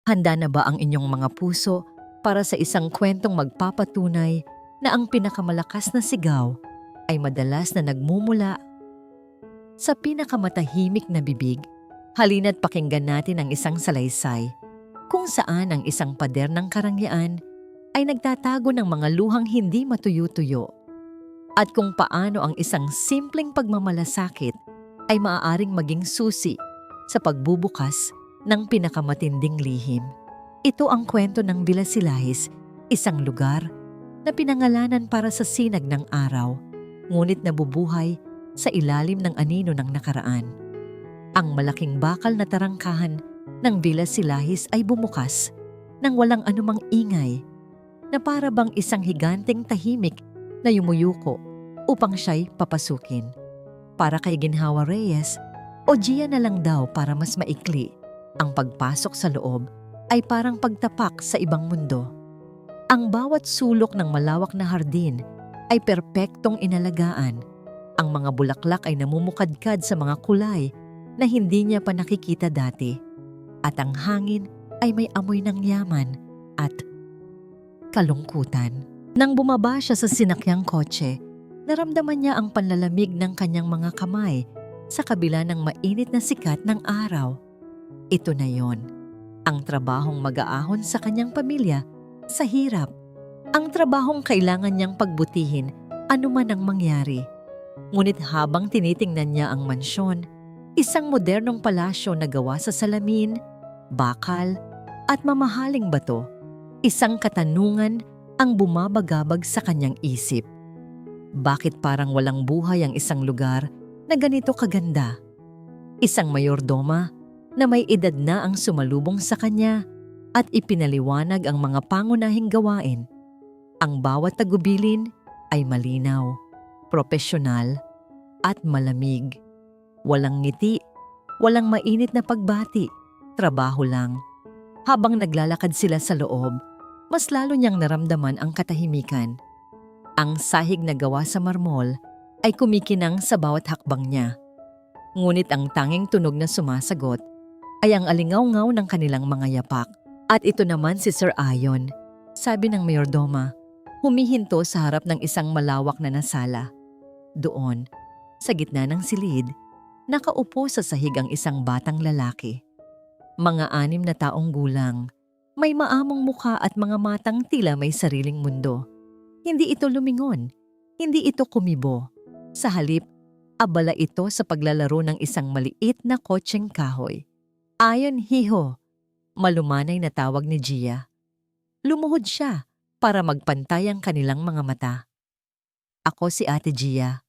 Handa na ba ang inyong mga puso para sa isang kwentong magpapatunay na ang pinakamalakas na sigaw ay madalas na nagmumula sa pinakamatahimik na bibig? Halina't pakinggan natin ang isang salaysay kung saan ang isang pader ng karangyaan ay nagtatago ng mga luhang hindi matuyo-tuyo at kung paano ang isang simpleng pagmamalasakit ay maaaring maging susi sa pagbubukas ng pinakamatinding lihim. Ito ang kwento ng Villa Silahis, isang lugar na pinangalanan para sa sinag ng araw, ngunit nabubuhay sa ilalim ng anino ng nakaraan. Ang malaking bakal na tarangkahan ng Villa Silahis ay bumukas nang walang anumang ingay, na para bang isang higanteng tahimik na yumuyuko upang siya'y papasukin. Para kay Ginhawa Reyes, o Gia na lang daw para mas maikli, ang pagpasok sa loob ay parang pagtapak sa ibang mundo. Ang bawat sulok ng malawak na hardin ay perpektong inalagaan. Ang mga bulaklak ay namumukadkad sa mga kulay na hindi niya pa nakikita dati. At ang hangin ay may amoy ng yaman at kalungkutan. Nang bumaba siya sa sinakyang kotse, naramdaman niya ang panlalamig ng kanyang mga kamay sa kabila ng mainit na sikat ng araw. Ito na yon, ang trabahong mag-aahon sa kanyang pamilya sa hirap. Ang trabahong kailangan niyang pagbutihin anuman ang mangyari. Ngunit habang tinitingnan niya ang mansyon, isang modernong palasyo na gawa sa salamin, bakal, at mamahaling bato, isang katanungan ang bumabagabag sa kanyang isip. Bakit parang walang buhay ang isang lugar na ganito kaganda? Isang mayordoma na may edad na ang sumalubong sa kanya at ipinaliwanag ang mga pangunahing gawain. Ang bawat tagubilin ay malinaw, propesyonal, at malamig. Walang ngiti, walang mainit na pagbati, trabaho lang. Habang naglalakad sila sa loob, mas lalo niyang naramdaman ang katahimikan. Ang sahig na gawa sa marmol ay kumikinang sa bawat hakbang niya. Ngunit ang tanging tunog na sumasagot ay ang alingaw-ngaw ng kanilang mga yapak. At ito naman si Sir Ayon, sabi ng mayordoma, humihinto sa harap ng isang malawak na sala. Doon, sa gitna ng silid, nakaupo sa sahig ang isang batang lalaki. Mga 6 na taong gulang, may maamong mukha at mga matang tila may sariling mundo. Hindi ito lumingon, hindi ito kumibo. Sa halip, abala ito sa paglalaro ng isang maliit na kotseng kahoy. Ayon hiho, malumanay na tawag ni Gia. Lumuhod siya para magpantay ang kanilang mga mata. Ako si Ate Gia,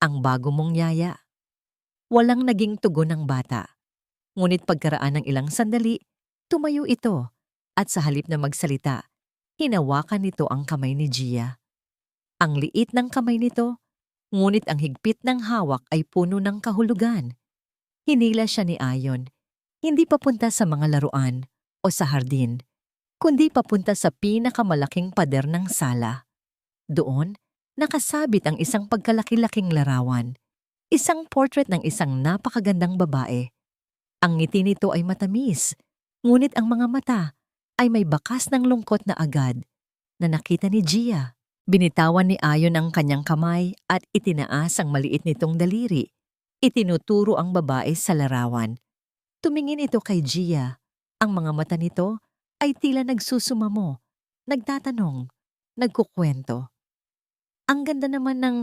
ang bago mong yaya. Walang naging tugon ng bata. Ngunit pagkaraan ng ilang sandali, tumayo ito at sa halip na magsalita, hinawakan nito ang kamay ni Gia. Ang liit ng kamay nito, ngunit ang higpit ng hawak ay puno ng kahulugan. Hinila siya ni Ayon, hindi papunta sa mga laruan o sa hardin, kundi papunta sa pinakamalaking pader ng sala. Doon, nakasabit ang isang pagkalaki-laking larawan, isang portrait ng isang napakagandang babae. Ang ngiti nito ay matamis, ngunit ang mga mata ay may bakas ng lungkot na agad na nakita ni Gia. Binitawan ni Ayon ang kanyang kamay at itinaas ang maliit nitong daliri. Itinuturo ang babae sa larawan. Tumingin ito kay Gia. Ang mga mata nito ay tila nagsusumamo, nagtatanong, nagkukwento. Ang ganda naman ng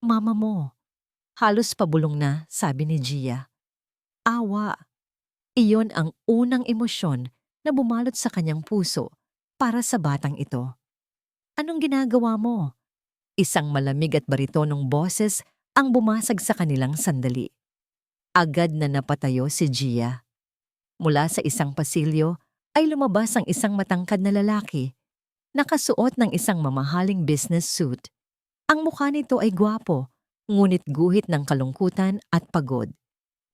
mama mo. Halos pabulong na, sabi ni Gia. Awa. Iyon ang unang emosyon na bumalot sa kanyang puso para sa batang ito. Anong ginagawa mo? Isang malamig at baritonong boses ang bumasag sa kanilang sandali. Agad na napatayo si Gia. Mula sa isang pasilyo ay lumabas ang isang matangkad na lalaki, nakasuot ng isang mamahaling business suit. Ang mukha nito ay gwapo, ngunit guhit ng kalungkutan at pagod.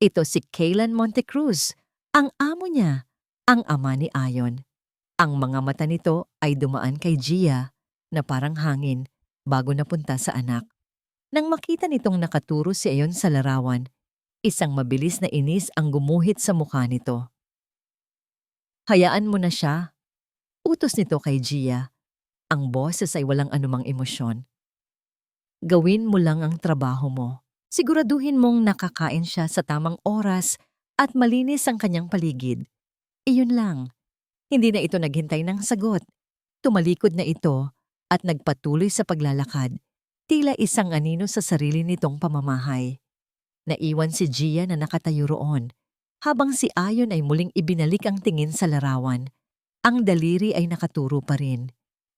Ito si Kaylan Montecruz, ang amo niya, ang ama ni Ayon. Ang mga mata nito ay dumaan kay Gia na parang hangin bago napunta sa anak. Nang makita nitong nakaturo si Ayon sa larawan, isang mabilis na inis ang gumuhit sa mukha nito. Hayaan mo na siya. Utos nito kay Gia. Ang boses ay walang anumang emosyon. Gawin mo lang ang trabaho mo. Siguraduhin mong nakakain siya sa tamang oras at malinis ang kanyang paligid. Iyon lang. Hindi na ito naghintay ng sagot. Tumalikod na ito at nagpatuloy sa paglalakad. Tila isang anino sa sarili nitong pamamahay. Naiwan si Gia na nakatayo roon, habang si Ayon ay muling ibinalik ang tingin sa larawan. Ang daliri ay nakaturo pa rin.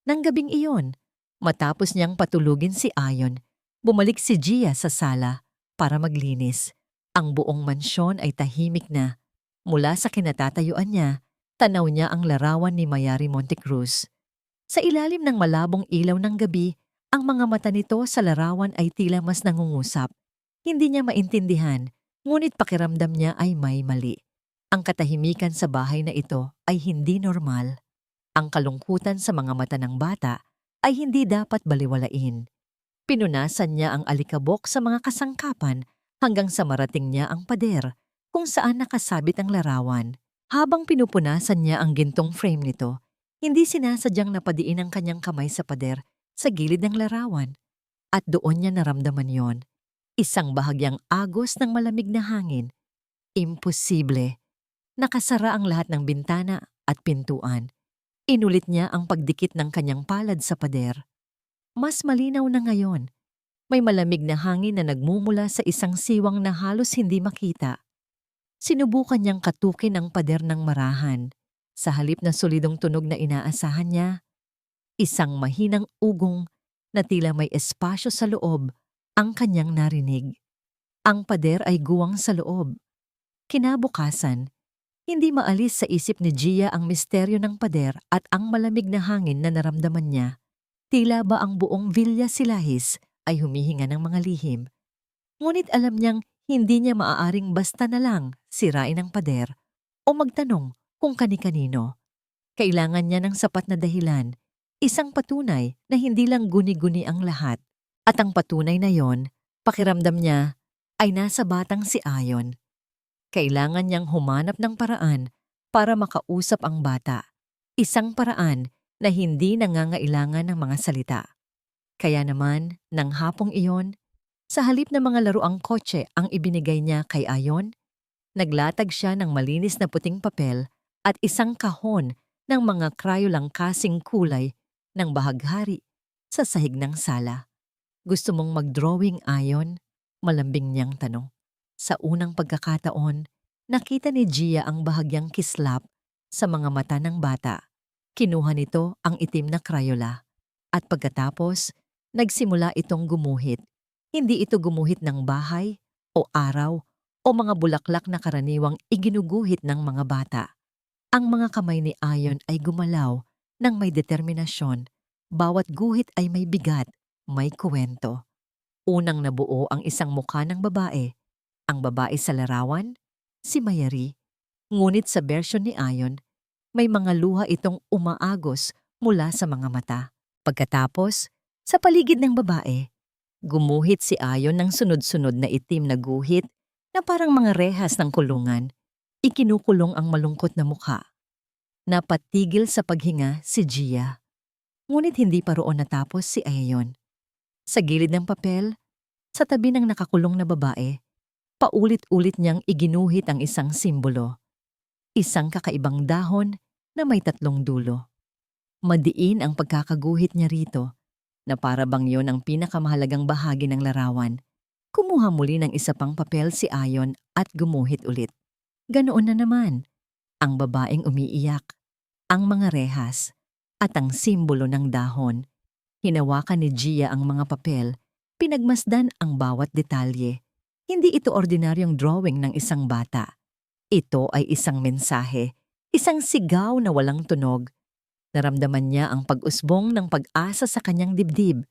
Nang gabing iyon, matapos niyang patulugin si Ayon, bumalik si Gia sa sala para maglinis. Ang buong mansyon ay tahimik na. Mula sa kinatatayuan niya, tanaw niya ang larawan ni Mayari Montecruz. Sa ilalim ng malabong ilaw ng gabi, ang mga mata nito sa larawan ay tila mas nangungusap. Hindi niya maintindihan, ngunit pakiramdam niya ay may mali. Ang katahimikan sa bahay na ito ay hindi normal. Ang kalungkutan sa mga mata ng bata ay hindi dapat baliwalain. Pinunasan niya ang alikabok sa mga kasangkapan hanggang sa marating niya ang pader kung saan nakasabit ang larawan. Habang pinupunasan niya ang gintong frame nito, hindi sinasadyang napadiin ang kanyang kamay sa pader sa gilid ng larawan. At doon niya naramdaman yon. Isang bahagyang agos ng malamig na hangin. Imposible. Nakasara ang lahat ng bintana at pintuan. Inulit niya ang pagdikit ng kanyang palad sa pader. Mas malinaw na ngayon. May malamig na hangin na nagmumula sa isang siwang na halos hindi makita. Sinubukan niyang katukin ang pader ng marahan. Sa halip na solidong tunog na inaasahan niya, isang mahinang ugong na tila may espasyo sa loob ang kanyang narinig. Ang pader ay guwang sa loob. Kinabukasan, hindi maalis sa isip ni Gia ang misteryo ng pader at ang malamig na hangin na naramdaman niya. Tila ba ang buong Villa Silahis ay humihinga ng mga lihim. Ngunit alam niyang hindi niya maaaring basta na lang sirain ang pader o magtanong kung kani-kanino. Kailangan niya ng sapat na dahilan, isang patunay na hindi lang guni-guni ang lahat. At ang patunay na yon, pakiramdam niya, ay nasa batang si Ayon. Kailangan niyang humanap ng paraan para makausap ang bata. Isang paraan na hindi nangangailangan ng mga salita. Kaya naman, nang hapong iyon, sa halip na mga laruang kotse ang ibinigay niya kay Ayon, naglatag siya ng malinis na puting papel at isang kahon ng mga krayolang kasing kulay ng bahaghari sa sahig ng sala. Gusto mong mag-drawing, Ayon? Malambing niyang tanong. Sa unang pagkakataon, nakita ni Gia ang bahagyang kislap sa mga mata ng bata. Kinuha nito ang itim na krayola. At pagkatapos, nagsimula itong gumuhit. Hindi ito gumuhit ng bahay o araw o mga bulaklak na karaniwang iginuguhit ng mga bata. Ang mga kamay ni Ayon ay gumalaw ng may determinasyon. Bawat guhit ay may bigat, may kuwento. Unang nabuo ang isang mukha ng babae. Ang babae sa larawan, si Mayari. Ngunit sa bersyon ni Ayon, may mga luha itong umaagos mula sa mga mata. Pagkatapos, sa paligid ng babae, gumuhit si Ayon ng sunod-sunod na itim na guhit na parang mga rehas ng kulungan. Ikinukulong ang malungkot na mukha. Napatigil sa paghinga si Gia. Ngunit hindi pa roon natapos si Ayon. Sa gilid ng papel, sa tabi ng nakakulong na babae, paulit-ulit niyang iginuhit ang isang simbolo. Isang kakaibang dahon na may 3 dulo. Madiin ang pagkakaguhit niya rito, na para bang yon ang pinakamahalagang bahagi ng larawan. Kumuha muli ng isa pang papel si Ayon at gumuhit ulit. Ganoon na naman, ang babaeng umiiyak, ang mga rehas, at ang simbolo ng dahon. Hinawakan ni Gia ang mga papel, pinagmasdan ang bawat detalye. Hindi ito ordinaryong drawing ng isang bata. Ito ay isang mensahe, isang sigaw na walang tunog. Naramdaman niya ang pag-usbong ng pag-asa sa kanyang dibdib.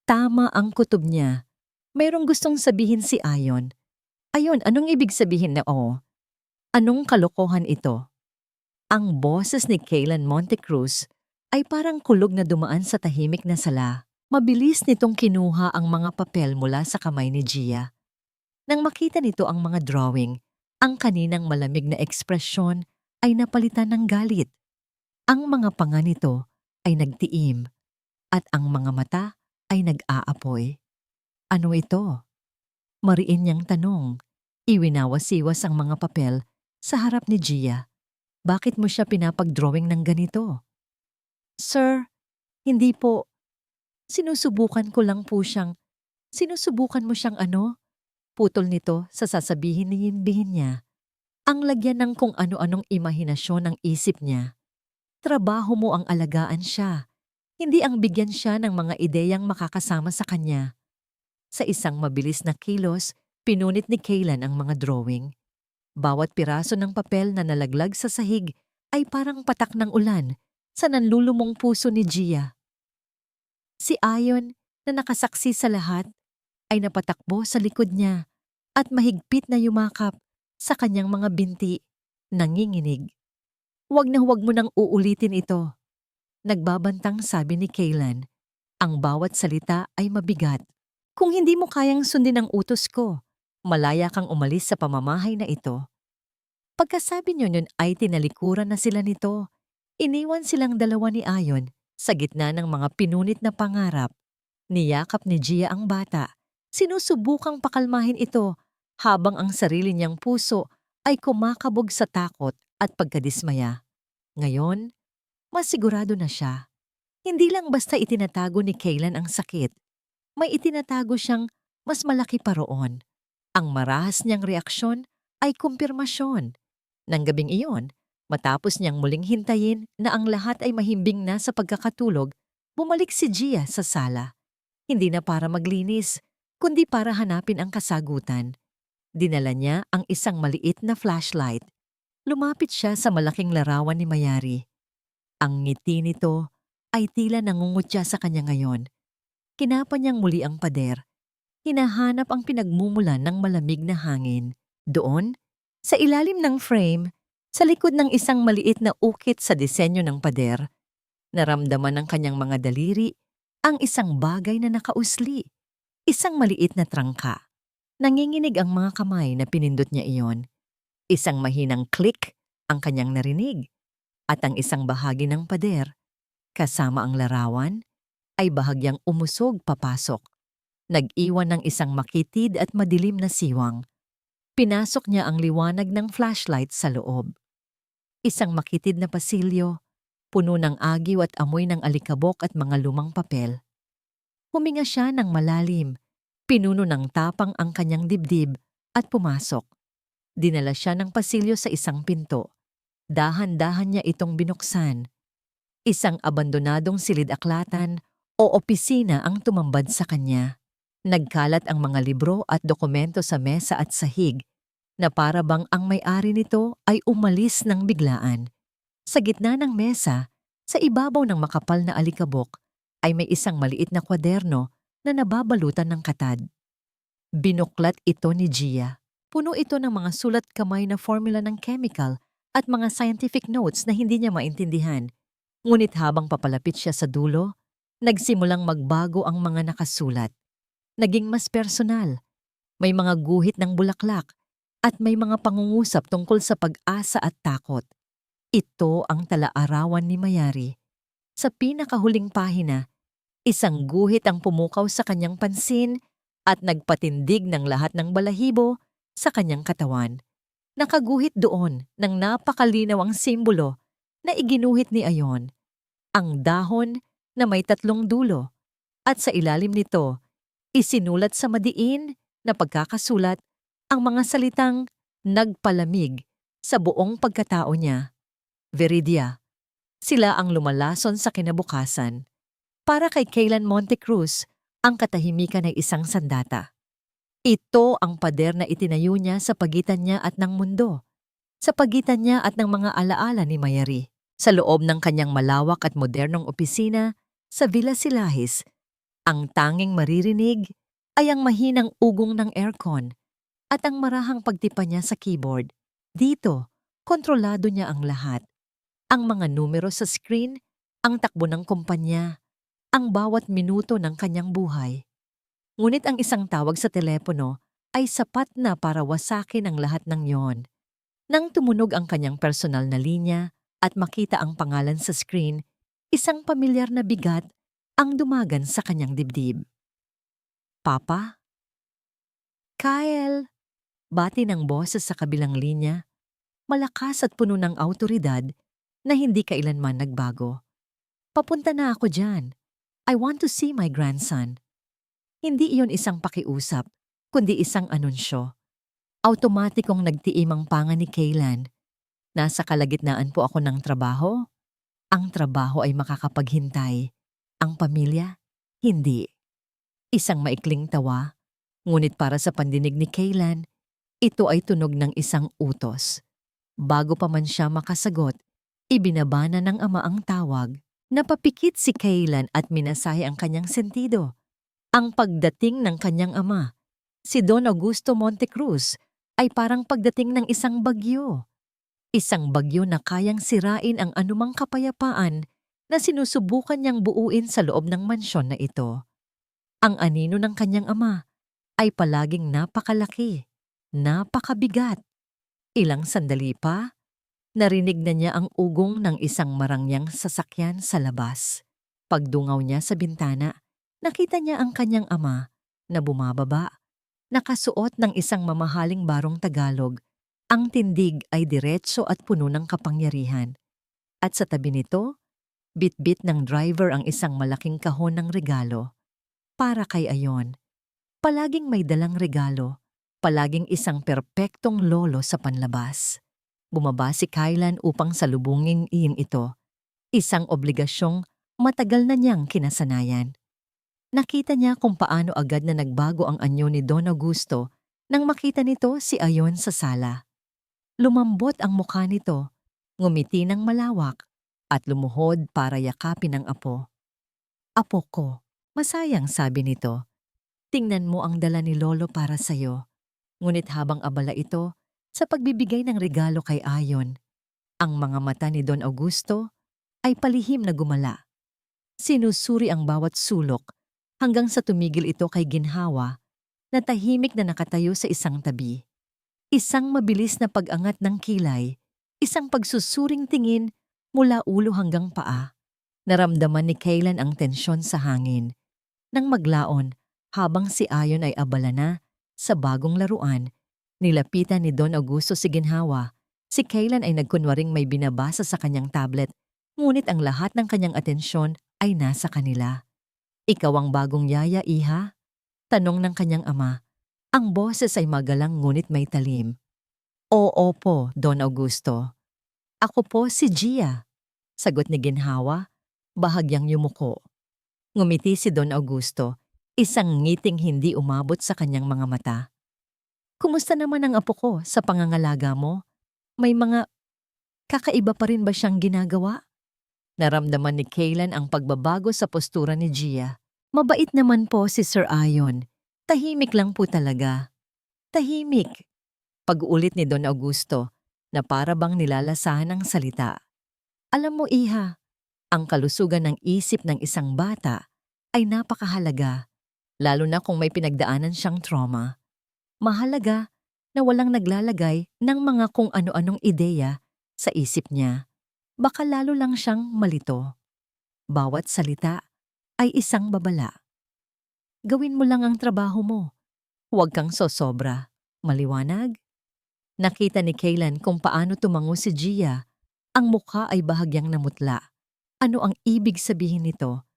Tama ang kutob niya. Mayroong gustong sabihin si Ayon. Ayon, anong ibig sabihin na oo? Anong kalokohan ito? Ang boses ni Kaylan Montecruz ay parang kulog na dumaan sa tahimik na sala. Mabilis nitong kinuha ang mga papel mula sa kamay ni Gia. Nang makita nito ang mga drawing, ang kaninang malamig na ekspresyon ay napalitan ng galit. Ang mga panga nito ay nagtiim at ang mga mata ay nag-aapoy. Ano ito? Mariin niyang tanong. Iwinawas-iwas ang mga papel sa harap ni Gia. Bakit mo siya pinapag-drawing ng ganito? Sir, hindi po. Sinusubukan ko lang po siyang. Sinusubukan mo siyang ano? Putol nito sa sasabihin ni Yinbihin niya. Ang lagyan ng kung ano-anong imahinasyon ng isip niya. Trabaho mo ang alagaan siya. Hindi ang bigyan siya ng mga ideyang makakasama sa kanya. Sa isang mabilis na kilos, pinunit ni Kaylan ang mga drawing. Bawat piraso ng papel na nalaglag sa sahig ay parang patak ng ulan sa nanlulumong puso ni Gia. Si Ayon, na nakasaksi sa lahat, ay napatakbo sa likod niya at mahigpit na yumakap sa kanyang mga binti, nanginginig. Huwag na huwag mo nang uulitin ito. Nagbabantang sabi ni Kaylan. Ang bawat salita ay mabigat. Kung hindi mo kayang sundin ang utos ko, malaya kang umalis sa pamamahay na ito. Pagkasabi niyo nun ay tinalikuran na sila nito. Iniwan silang dalawa ni Ayon sa gitna ng mga pinunit na pangarap. Niyakap ni Gia ang bata. Sinusubukang pakalmahin ito habang ang sarili niyang puso ay kumakabog sa takot at pagkadismaya. Ngayon, mas sigurado na siya. Hindi lang basta itinatago ni Kaylan ang sakit. May itinatago siyang mas malaki pa roon. Ang marahas niyang reaksyon ay kumpirmasyon. Nang gabing iyon, matapos niyang muling hintayin na ang lahat ay mahimbing na sa pagkakatulog, bumalik si Gia sa sala. Hindi na para maglinis, kundi para hanapin ang kasagutan. Dinala niya ang isang maliit na flashlight. Lumapit siya sa malaking larawan ni Mayari. Ang ngiti nito ay tila nangungutya sa kanya ngayon. Kinapa niyang muli ang pader. Hinahanap ang pinagmumulan ng malamig na hangin. Doon, sa ilalim ng frame, sa likod ng isang maliit na ukit sa disenyo ng pader, naramdaman ng kanyang mga daliri ang isang bagay na nakausli. Isang maliit na trangka. Nanginginig ang mga kamay na pinindot niya iyon. Isang mahinang click ang kanyang narinig. At ang isang bahagi ng pader, kasama ang larawan, ay bahagyang umusog papasok. Nag-iwan ng isang makitid at madilim na siwang. Pinasok niya ang liwanag ng flashlight sa loob. Isang makitid na pasilyo, puno ng agiw at amoy ng alikabok at mga lumang papel. Huminga siya ng malalim, pinuno ng tapang ang kanyang dibdib at pumasok. Dinala siya ng pasilyo sa isang pinto. Dahan-dahan niya itong binuksan. Isang abandonadong silid-aklatan o opisina ang tumambad sa kanya. Nagkalat ang mga libro at dokumento sa mesa at sahig na para bang ang may-ari nito ay umalis ng biglaan. Sa gitna ng mesa, sa ibabaw ng makapal na alikabok, ay may isang maliit na kwaderno na nababalutan ng katad. Binuklat ito ni Gia. Puno ito ng mga sulat kamay na formula ng chemical at mga scientific notes na hindi niya maintindihan. Ngunit habang papalapit siya sa dulo, nagsimulang magbago ang mga nakasulat. Naging mas personal. May mga guhit ng bulaklak at may mga pangungusap tungkol sa pag-asa at takot. Ito ang tala-arawan ni Mayari. Sa pinakahuling pahina, isang guhit ang pumukaw sa kanyang pansin at nagpatindig ng lahat ng balahibo sa kanyang katawan. Nakaguhit doon ng napakalinaw ang simbolo na iginuhit ni Ayon. Ang dahon na may 3 dulo at sa ilalim nito, isinulat sa madiin na pagkakasulat ang mga salitang nagpalamig sa buong pagkatao niya. Veridia, sila ang lumalason sa kinabukasan. Para kay Kaylan Montecruz, ang katahimikan ay isang sandata. Ito ang pader na itinayo niya sa pagitan niya at ng mundo, sa pagitan niya at ng mga alaala ni Mayari. Sa loob ng kanyang malawak at modernong opisina sa Villa Silahis, ang tanging maririnig ay ang mahinang ugong ng aircon at ang marahang pagtipa niya sa keyboard. Dito, kontrolado niya ang lahat. Ang mga numero sa screen, ang takbo ng kumpanya, ang bawat minuto ng kanyang buhay. Ngunit ang isang tawag sa telepono ay sapat na para wasakin ang lahat ng yon. Nang tumunog ang kanyang personal na linya at makita ang pangalan sa screen, isang pamilyar na bigat ang dumagan sa kanyang dibdib. Papa? Kyle! Bati ng boses sa kabilang linya, malakas at puno ng awtoridad na hindi kailanman nagbago. Papunta na ako dyan. I want to see my grandson. Hindi iyon isang pakiusap, kundi isang anunsyo. Automatikong nagtiim ang panga ni Kaylan. Nasa kalagitnaan po ako ng trabaho. Ang trabaho ay makakapaghintay. Ang pamilya, hindi. Isang maikling tawa, ngunit para sa pandinig ni Kaylan, ito ay tunog ng isang utos. Bago pa man siya makasagot, ibinaba na ng ama ang tawag. Napapikit si Kaylan at minasahe ang kanyang sentido. Ang pagdating ng kanyang ama, si Don Augusto Montecruz, ay parang pagdating ng isang bagyo. Isang bagyo na kayang sirain ang anumang kapayapaan na sinusubukan niyang buuin sa loob ng mansyon na ito. Ang anino ng kanyang ama ay palaging napakalaki, napakabigat. Ilang sandali pa, narinig na niya ang ugong ng isang marangyang sasakyan sa labas. Pagdungaw niya sa bintana, nakita niya ang kanyang ama na bumababa, nakasuot ng isang mamahaling barong Tagalog. Ang tindig ay diretso at puno ng kapangyarihan. At sa tabi nito, bit-bit ng driver ang isang malaking kahon ng regalo. Para kay Ayon. Palaging may dalang regalo, palaging isang perpektong lolo sa panlabas. Bumaba si Kaylan upang salubungin iyon ito. Isang obligasyong matagal na niyang kinasanayan. Nakita niya kung paano agad na nagbago ang anyo ni Don Augusto nang makita nito si Ayon sa sala. Lumambot ang mukha nito, ngumiti ng malawak, at lumuhod para yakapin ang apo. Apo ko, masayang sabi nito. Tingnan mo ang dala ni Lolo para sa'yo. Ngunit habang abala ito sa pagbibigay ng regalo kay Ayon, ang mga mata ni Don Augusto ay palihim na gumala. Sinusuri ang bawat sulok hanggang sa tumigil ito kay Ginhawa na tahimik na nakatayo sa isang tabi. Isang mabilis na pag-angat ng kilay, isang pagsusuring tingin mula ulo hanggang paa. Naramdaman ni Kaylan ang tensyon sa hangin. Nang maglaon, habang si Ayon ay abala na sa bagong laruan, nilapitan ni Don Augusto si Ginhawa. Si Kaylan ay nagkunwaring may binabasa sa kanyang tablet, ngunit ang lahat ng kanyang atensyon ay nasa kanila. Ikaw ang bagong yaya, iha? Tanong ng kanyang ama. Ang boses ay magalang ngunit may talim. Oo po, Don Augusto. Ako po si Gia. Sagot ni Ginhawa, bahagyang yumuko. Ngumiti si Don Augusto, isang ngiting hindi umabot sa kanyang mga mata. Kumusta naman ang apo ko sa pangangalaga mo? May mga kakaiba pa rin ba siyang ginagawa? Naramdaman ni Kaylan ang pagbabago sa postura ni Gia. Mabait naman po si Sir Ayon. Tahimik lang po talaga. Tahimik. Pag-uulit ni Don Augusto na para bang nilalasahan ng salita. Alam mo, iha, ang kalusugan ng isip ng isang bata ay napakahalaga, lalo na kung may pinagdaanan siyang trauma. Mahalaga na walang naglalagay ng mga kung ano-anong ideya sa isip niya. Baka lalo lang siyang malito. Bawat salita ay isang babala. Gawin mo lang ang trabaho mo. Huwag kang sosobra. Maliwanag? Nakita ni Kaylan kung paano tumango si Gia. Ang mukha ay bahagyang namutla. Ano ang ibig sabihin nito?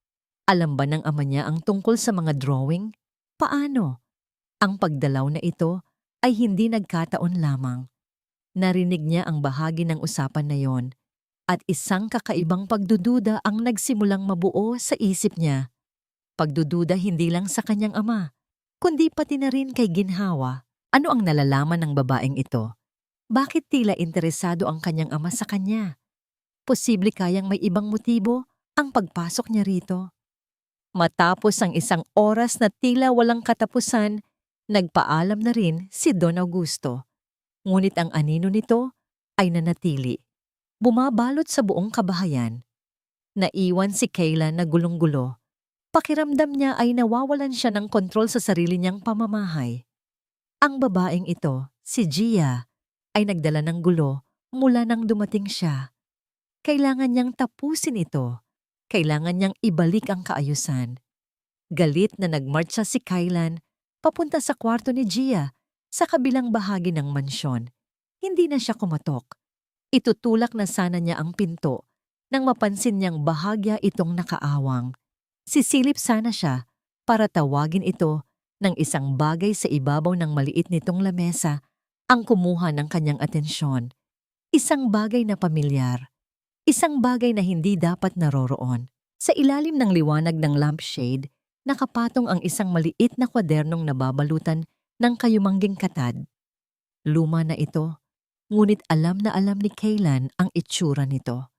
Alam ba ng ama niya ang tungkol sa mga drawing? Paano? Ang pagdalaw na ito ay hindi nagkataon lamang. Narinig niya ang bahagi ng usapan na yon at isang kakaibang pagdududa ang nagsimulang mabuo sa isip niya. Pagdududa hindi lang sa kanyang ama, kundi pati na rin kay Ginhawa. Ano ang nalalaman ng babaeng ito? Bakit tila interesado ang kanyang ama sa kanya? Posible kayang may ibang motibo ang pagpasok niya rito. Matapos ang isang oras na tila walang katapusan, nagpaalam na rin si Don Augusto. Ngunit ang anino nito ay nanatili. Bumabalot sa buong kabahayan. Naiwan si Kayla na gulong-gulo. Pakiramdam niya ay nawawalan siya ng kontrol sa sarili niyang pamamahay. Ang babaeng ito, si Gia, ay nagdala ng gulo mula nang dumating siya. Kailangan niyang tapusin ito. Kailangan niyang ibalik ang kaayusan. Galit na nagmarcha si Kaylan papunta sa kwarto ni Gia sa kabilang bahagi ng mansyon. Hindi na siya kumatok. Itutulak na sana niya ang pinto nang mapansin niyang bahagya itong nakaawang. Sisilip sana siya para tawagin ito ng isang bagay sa ibabaw ng maliit nitong lamesa ang kumuha ng kanyang atensyon. Isang bagay na pamilyar. Isang bagay na hindi dapat naroroon. Sa ilalim ng liwanag ng lampshade, nakapatong ang isang maliit na kwadernong nababalutan ng kayumangging katad. Luma na ito, ngunit alam na alam ni Kaylan ang itsura nito.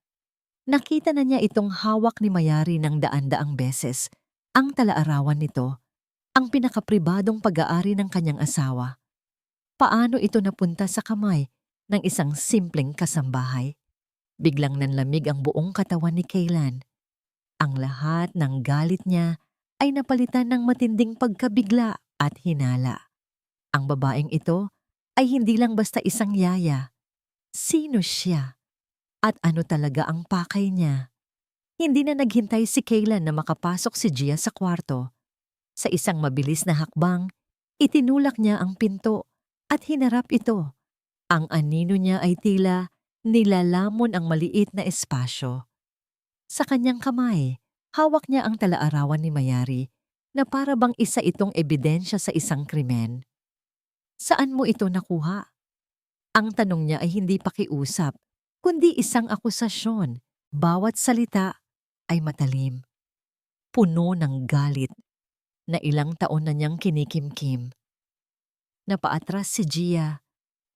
Nakita na niya itong hawak ni Mayari ng daan-daang beses. Ang talaarawan nito, ang pinakapribadong pag-aari ng kanyang asawa. Paano ito napunta sa kamay ng isang simpleng kasambahay? Biglang nanlamig ang buong katawan ni Kaylan. Ang lahat ng galit niya ay napalitan ng matinding pagkabigla at hinala. Ang babaeng ito ay hindi lang basta isang yaya. Sino siya? At ano talaga ang pakay niya? Hindi na naghintay si Kaylan na makapasok si Gia sa kwarto. Sa isang mabilis na hakbang, itinulak niya ang pinto at hinarap ito. Ang anino niya ay tila nilalamon ang maliit na espasyo. Sa kanyang kamay, hawak niya ang talaarawan ni Mayari na para bang isa itong ebidensya sa isang krimen. Saan mo ito nakuha? Ang tanong niya ay hindi pakiusap, kundi isang akusasyon. Bawat salita ay matalim, puno ng galit na ilang taon na niyang kinikimkim. Napaatras si Gia.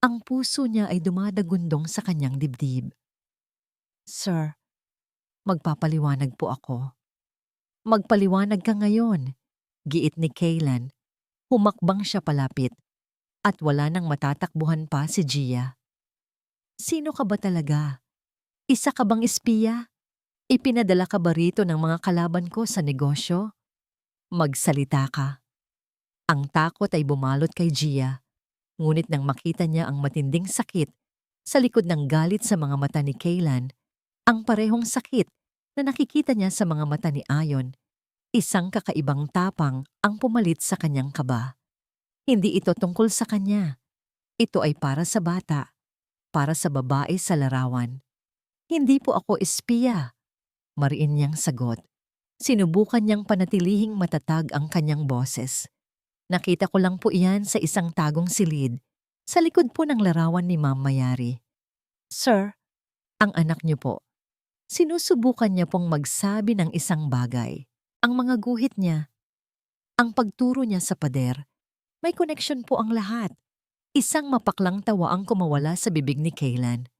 Ang puso niya ay dumadagundong sa kanyang dibdib. Sir, magpapaliwanag po ako. Magpaliwanag ka ngayon, giit ni Kaylan. Humakbang siya palapit at wala nang matatakbuhan pa si Gia. Sino ka ba talaga? Isa ka bang espiya? Ipinadala ka ba rito ng mga kalaban ko sa negosyo? Magsalita ka. Ang takot ay bumalot kay Gia. Ngunit nang makita niya ang matinding sakit sa likod ng galit sa mga mata ni Kaylan, ang parehong sakit na nakikita niya sa mga mata ni Ayon, isang kakaibang tapang ang pumalit sa kanyang kaba. Hindi ito tungkol sa kanya. Ito ay para sa bata, para sa babae sa larawan. Hindi po ako espiya, mariin niyang sagot. Sinubukan niyang panatilihing matatag ang kanyang boses. Nakita ko lang po iyan sa isang tagong silid, sa likod po ng larawan ni Ma'am Mayari. Sir, ang anak niyo po. Sinusubukan niya pong magsabi ng isang bagay. Ang mga guhit niya, ang pagturo niya sa pader, may koneksyon po ang lahat. Isang mapaklang tawa ang kumawala sa bibig ni Kaylan.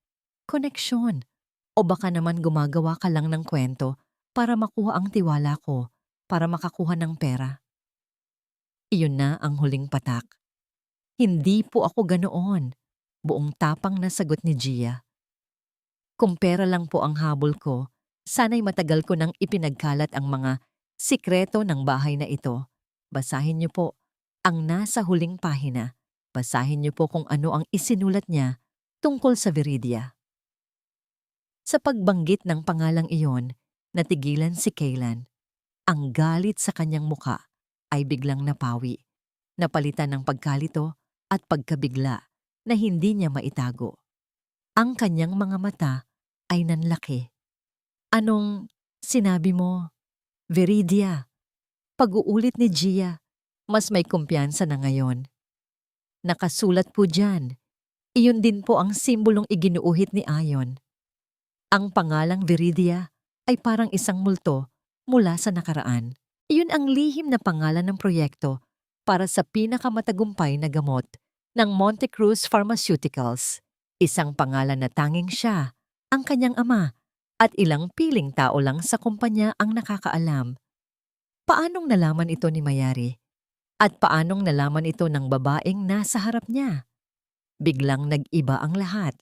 Koneksyon. O baka naman gumagawa ka lang ng kwento para makuha ang tiwala ko, para makakuha ng pera. Iyon na ang huling patak. Hindi po ako ganoon. Buong tapang na sagot ni Gia. Kung pera lang po ang habol ko, sana'y matagal ko nang ipinagkalat ang mga sikreto ng bahay na ito. Basahin niyo po ang nasa huling pahina. Basahin niyo po kung ano ang isinulat niya tungkol sa Viridia. Sa pagbanggit ng pangalang iyon, natigilan si Kaylan. Ang galit sa kanyang muka ay biglang napawi, napalitan ng pagkalito at pagkabigla na hindi niya maitago. Ang kanyang mga mata ay nanlaki. Anong sinabi mo? Viridia. Pag-uulit ni Gia, mas may kumpiyansa na ngayon. Nakasulat po dyan. Iyon din po ang simbolong iginuuhit ni Ayon. Ang pangalang Viridia ay parang isang multo mula sa nakaraan. Iyon ang lihim na pangalan ng proyekto para sa pinakamatagumpay na gamot ng Monte Cruz Pharmaceuticals. Isang pangalan na tanging siya, ang kanyang ama, at ilang piling tao lang sa kumpanya ang nakakaalam. Paanong nalaman ito ni Mayari? At paanong nalaman ito ng babaeng nasa harap niya? Biglang nag-iba ang lahat.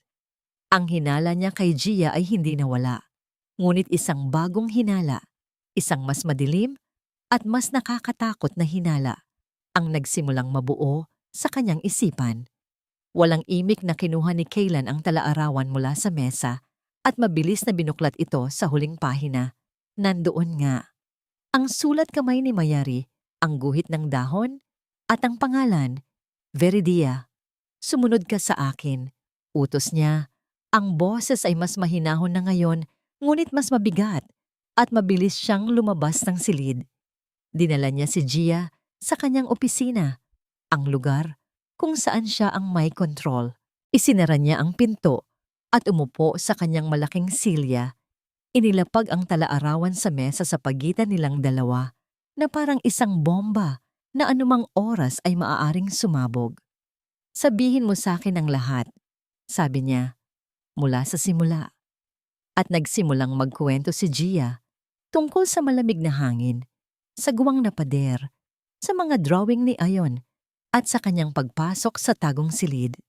Ang hinala niya kay Gia ay hindi nawala. Ngunit isang bagong hinala, isang mas madilim at mas nakakatakot na hinala ang nagsimulang mabuo sa kanyang isipan. Walang imik na kinuha ni Kaylan ang tala-arawan mula sa mesa at mabilis na binuklat ito sa huling pahina. Nandoon nga ang sulat kamay ni Mayari, ang guhit ng dahon, at ang pangalan, Veridia. Sumunod ka sa akin. Utos niya. Ang boses ay mas mahinahon na ngayon, ngunit mas mabigat, at mabilis siyang lumabas ng silid. Dinala niya si Gia sa kanyang opisina, ang lugar kung saan siya ang may control. Isinara niya ang pinto at umupo sa kanyang malaking silya. Inilapag ang tala-arawan sa mesa sa pagitan nilang dalawa na parang isang bomba na anumang oras ay maaaring sumabog. Sabihin mo sa akin ang lahat, sabi niya, mula sa simula. At nagsimulang magkuwento si Gia tungkol sa malamig na hangin, sa guwang na pader, sa mga drawing ni Ayon, at sa kanyang pagpasok sa tagong silid.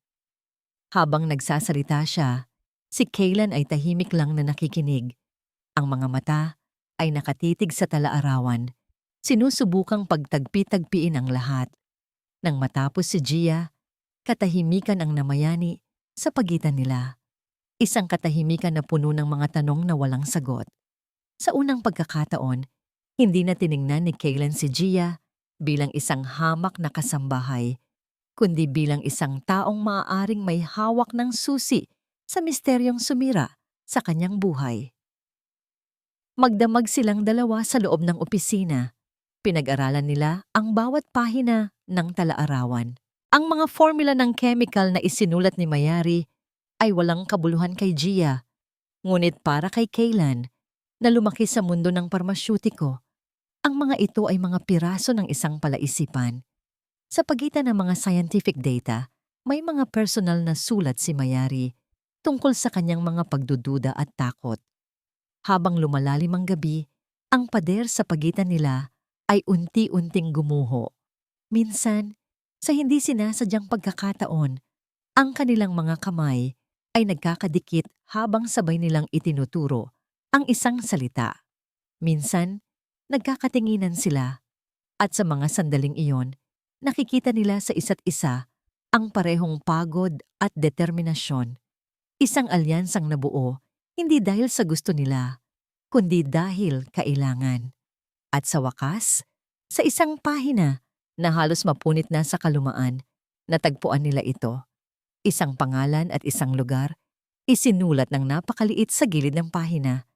Habang nagsasalita siya, si Kaylan ay tahimik lang na nakikinig. Ang mga mata ay nakatitig sa tala-arawan, sinusubukang pagtagpi-tagpiin ang lahat. Nang matapos si Gia, katahimikan ang namayani sa pagitan nila. Isang katahimikan na puno ng mga tanong na walang sagot. Sa unang pagkakataon, hindi na tiningnan ni Kaylan si Gia bilang isang hamak na kasambahay, kundi bilang isang taong maaaring may hawak ng susi sa misteryong sumira sa kanyang buhay. Magdamag silang dalawa sa loob ng opisina. Pinag-aralan nila ang bawat pahina ng tala-arawan. Ang mga formula ng chemical na isinulat ni Mayari ay walang kabuluhan kay Gia, ngunit para kay Kaylan, na lumaki sa mundo ng parmasyutiko, ang mga ito ay mga piraso ng isang palaisipan. Sa pagitan ng mga scientific data, may mga personal na sulat si Mayari tungkol sa kanyang mga pagdududa at takot. Habang lumalalim ang gabi, ang pader sa pagitan nila ay unti-unting gumuho. Minsan, sa hindi sinasadyang pagkakataon, ang kanilang mga kamay ay nagkakadikit habang sabay nilang itinuturo ang isang salita. Minsan, nagkakatinginan sila at sa mga sandaling iyon, nakikita nila sa isa't isa ang parehong pagod at determinasyon. Isang alyansang nabuo hindi dahil sa gusto nila, kundi dahil kailangan. At sa wakas, sa isang pahina na halos mapunit na sa kalumaan, natagpuan nila ito. Isang pangalan at isang lugar, isinulat ng napakaliit sa gilid ng pahina,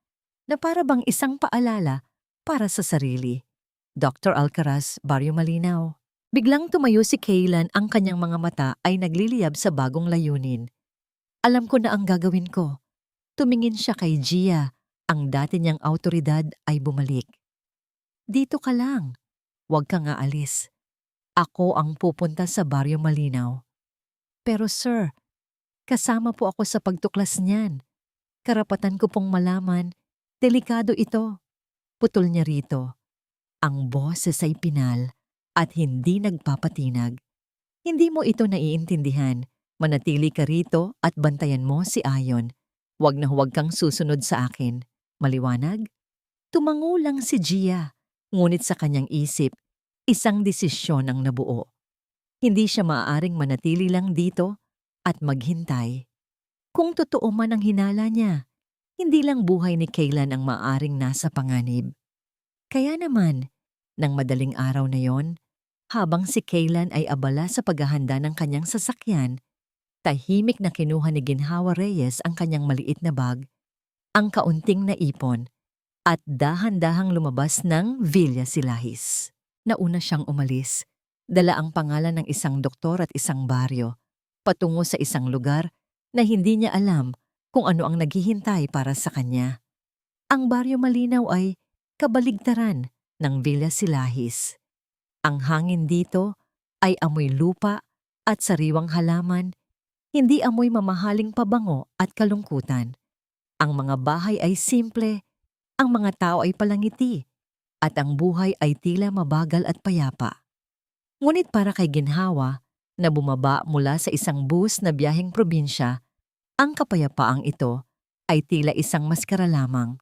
na para bang isang paalala para sa sarili. Dr. Alcaraz, Barrio Malinaw. Biglang tumayo si Kaylan, ang kanyang mga mata ay nagliliyab sa bagong layunin. Alam ko na ang gagawin ko. Tumingin siya kay Gia, ang dati niyang awtoridad ay bumalik. Dito ka lang. Huwag kang aalis. Ako ang pupunta sa Barrio Malinaw. Pero sir, kasama po ako sa pagtuklas niyan. Karapatan ko pong malaman, delikado ito. Putol niya rito. Ang boses ay pinal at hindi nagpapatinag. Hindi mo ito naiintindihan. Manatili ka rito at bantayan mo si Ayon. Huwag na huwag kang susunod sa akin. Maliwanag? Tumango lang si Gia, ngunit sa kanyang isip, isang desisyon ang nabuo. Hindi siya maaaring manatili lang dito at maghintay. Kung totoo man ang hinala niya, hindi lang buhay ni Kaylan ang maaaring nasa panganib. Kaya naman, nang madaling araw na yon, habang si Kaylan ay abala sa paghahanda ng kanyang sasakyan, tahimik na kinuha ni Ginhawa Reyes ang kanyang maliit na bag, ang kaunting naipon, at dahan-dahang lumabas ng Villa Silahis. Nauna siyang umalis, dala ang pangalan ng isang doktor at isang baryo, patungo sa isang lugar na hindi niya alam kung ano ang naghihintay para sa kanya. Ang Baryo Malinaw ay kabaligtaran ng Villa Silahis. Ang hangin dito ay amoy lupa at sariwang halaman, hindi amoy mamahaling pabango at kalungkutan. Ang mga bahay ay simple, ang mga tao ay palangiti, at ang buhay ay tila mabagal at payapa. Ngunit para kay Ginhawa, na bumaba mula sa isang bus na biyaheng probinsya, ang kapayapaang ito ay tila isang maskara lamang.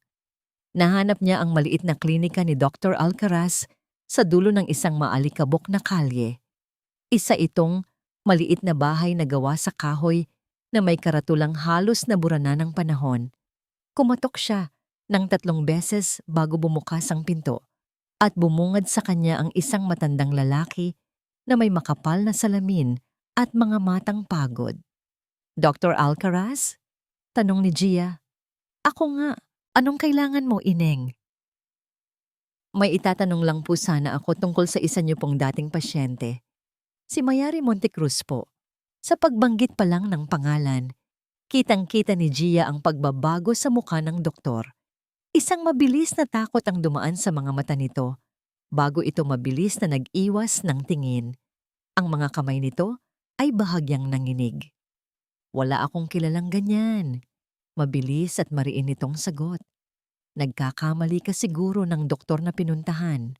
Nahanap niya ang maliit na klinika ni Dr. Alcaraz sa dulo ng isang maalikabok na kalye. Isa itong Maliit na bahay na gawa sa kahoy na may karatulang halos nabura na ng panahon. Kumatok siya ng 3 beses bago bumukas ang pinto at bumungad sa kanya ang isang matandang lalaki na may makapal na salamin at mga matang pagod. "Dr. Alcaraz?" tanong ni Gia. "Ako nga. Anong kailangan mo, Ineng?" "May itatanong lang po sana ako tungkol sa isa niyo pong dating pasyente. Si Mayari Montecruz po." Sa pagbanggit pa lang ng pangalan, kitang-kita ni Gia ang pagbabago sa mukha ng doktor. Isang mabilis na takot ang dumaan sa mga mata nito, bago ito mabilis na nag-iwas ng tingin. Ang mga kamay nito ay bahagyang nanginig. "Wala akong kilalang ganyan." Mabilis at mariin itong sagot. Nagkakamali ka siguro ng doktor na pinuntahan.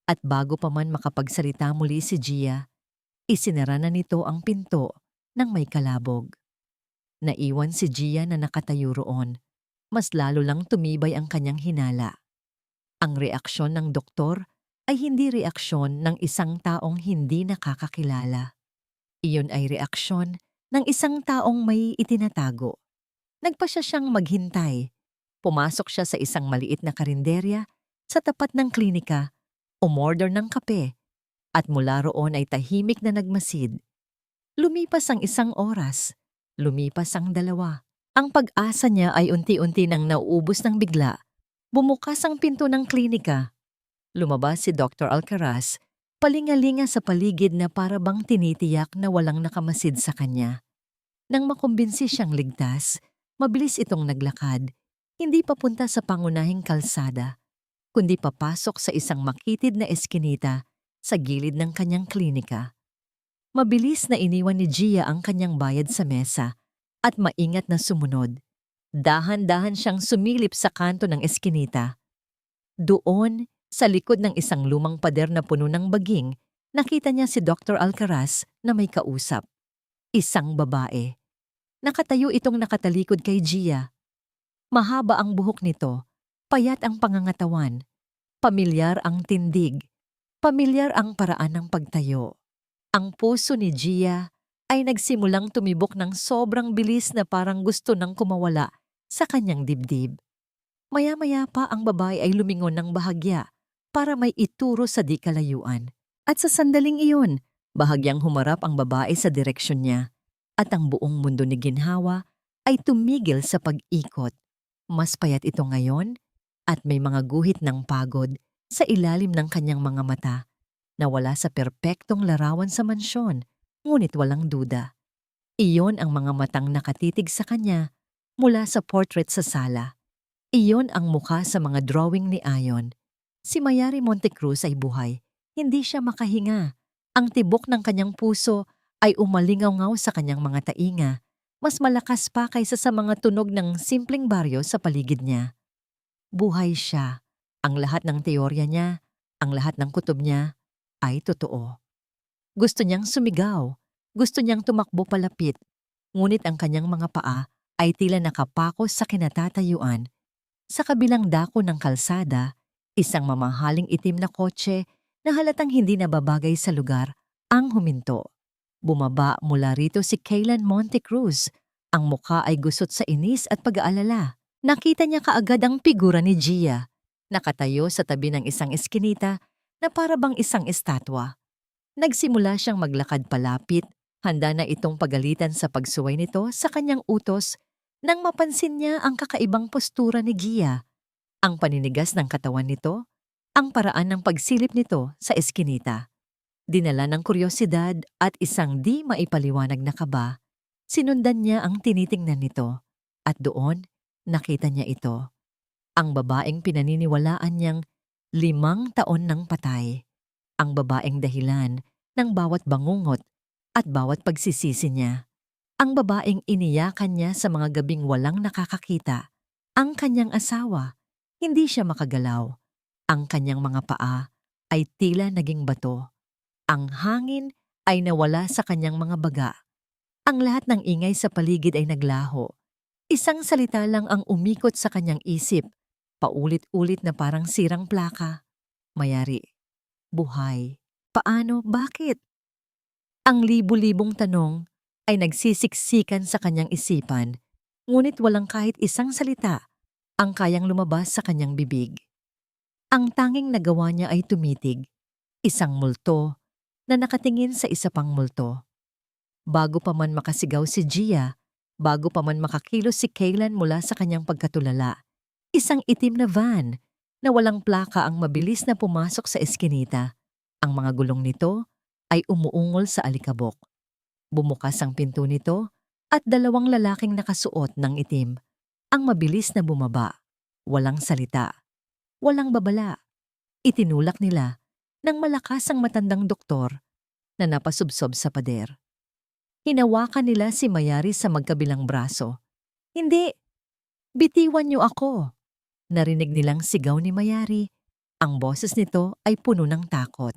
At bago pa man makapagsalita muli si Gia, isinara na nito ang pinto ng may kalabog. Naiwan si Gia na nakatayo roon. Mas lalo lang tumibay ang kanyang hinala. Ang reaksyon ng doktor ay hindi reaksyon ng isang taong hindi nakakakilala. Iyon ay reaksyon ng isang taong may itinatago. Nagpa siyang maghintay. Pumasok siya sa isang maliit na karinderya sa tapat ng klinika, umorder ng kape, at mula roon ay tahimik na nagmasid. Lumipas ang 1 oras, lumipas ang 2. Ang pag-asa niya ay unti-unti nang nauubos ng bigla. Bumukas ang pinto ng klinika. Lumabas si Dr. Alcaraz, palingalinga sa paligid na para bang tinitiyak na walang nakamasid sa kanya. Nang makumbinsi siyang ligtas, mabilis itong naglakad, hindi papunta sa pangunahing kalsada, kundi papasok sa isang makitid na eskinita sa gilid ng kanyang klinika. Mabilis na iniwan ni Gia ang kanyang bayad sa mesa at maingat na sumunod. Dahan-dahan siyang sumilip sa kanto ng eskinita. Doon, sa likod ng isang lumang pader na puno ng baging, nakita niya si Dr. Alcaraz na may kausap. Isang babae. Nakatayo itong nakatalikod kay Gia. Mahaba ang buhok nito, payat ang pangangatawan, pamilyar ang tindig, pamilyar ang paraan ng pagtayo. Ang puso ni Gia ay nagsimulang tumibok ng sobrang bilis na parang gusto nang kumawala sa kanyang dibdib. Maya-maya pa ang babae ay lumingon ng bahagya para may ituro sa di kalayuan. At sa sandaling iyon, bahagyang humarap ang babae sa direksyon niya at ang buong mundo ni ginhawa ay tumigil sa pag-ikot. Mas payat ito ngayon at may mga guhit ng pagod sa ilalim ng kanyang mga mata na wala sa perpektong larawan sa mansyon, ngunit walang duda. Iyon ang mga matang nakatitig sa kanya mula sa portrait sa sala. Iyon ang mukha sa mga drawing ni Ayon. Si Mayari Montecruz ay buhay. Hindi siya makahinga. Ang tibok ng kanyang puso ay umalingaw-ngaw sa kanyang mga tainga. Mas malakas pa kaysa sa mga tunog ng simpleng baryo sa paligid niya. Buhay siya. Ang lahat ng teorya niya, ang lahat ng kutob niya, ay totoo. Gusto niyang sumigaw. Gusto niyang tumakbo palapit. Ngunit ang kanyang mga paa ay tila nakapakos sa kinatatayuan. Sa kabilang dako ng kalsada, isang mamahaling itim na kotse na halatang hindi nababagay sa lugar ang huminto. Bumaba mula rito si Kaylan Montecruz. Ang mukha ay gusot sa inis at pag-aalala. Nakita niya kaagad ang figura ni Gia, nakatayo sa tabi ng isang eskinita na para bang isang estatwa. Nagsimula siyang maglakad palapit, handa na itong pagalitan sa pagsuway nito sa kanyang utos nang mapansin niya ang kakaibang postura ni Gia, ang paninigas ng katawan nito, ang paraan ng pagsilip nito sa eskinita. Dinala ng kuryosidad at isang di maipaliwanag na kaba, sinundan niya ang tinitingnan nito at doon nakita niya ito. Ang babaeng pinaniniwalaan niyang 5 taon nang patay. Ang babaeng dahilan ng bawat bangungot at bawat pagsisisi niya. Ang babaeng iniyakan niya sa mga gabing walang nakakakita. Ang kanyang asawa, hindi siya makagalaw. Ang kanyang mga paa ay tila naging bato. Ang hangin ay nawala sa kanyang mga baga. Ang lahat ng ingay sa paligid ay naglaho. Isang salita lang ang umikot sa kanyang isip, paulit-ulit na parang sirang plaka. Mayari. Buhay. Paano? Bakit? Ang libu-libong tanong ay nagsisiksikan sa kanyang isipan, ngunit walang kahit isang salita ang kayang lumabas sa kanyang bibig. Ang tanging nagawa niya ay tumitig, isang multo na nakatingin sa isa pang multo. Bago pa man makasigaw si Gia, bago pa man makakilos si Kaylan mula sa kanyang pagkatulala, isang itim na van na walang plaka ang mabilis na pumasok sa eskinita. Ang mga gulong nito ay umuungol sa alikabok. Bumukas ang pinto nito at dalawang lalaking nakasuot ng itim ang mabilis na bumaba. Walang salita, walang babala. Itinulak nila ng malakas ang matandang doktor na napasubsob sa pader. Hinawakan nila si Mayari sa magkabilang braso. "Hindi! Bitiwan niyo ako!" Narinig nilang sigaw ni Mayari. Ang boses nito ay puno ng takot.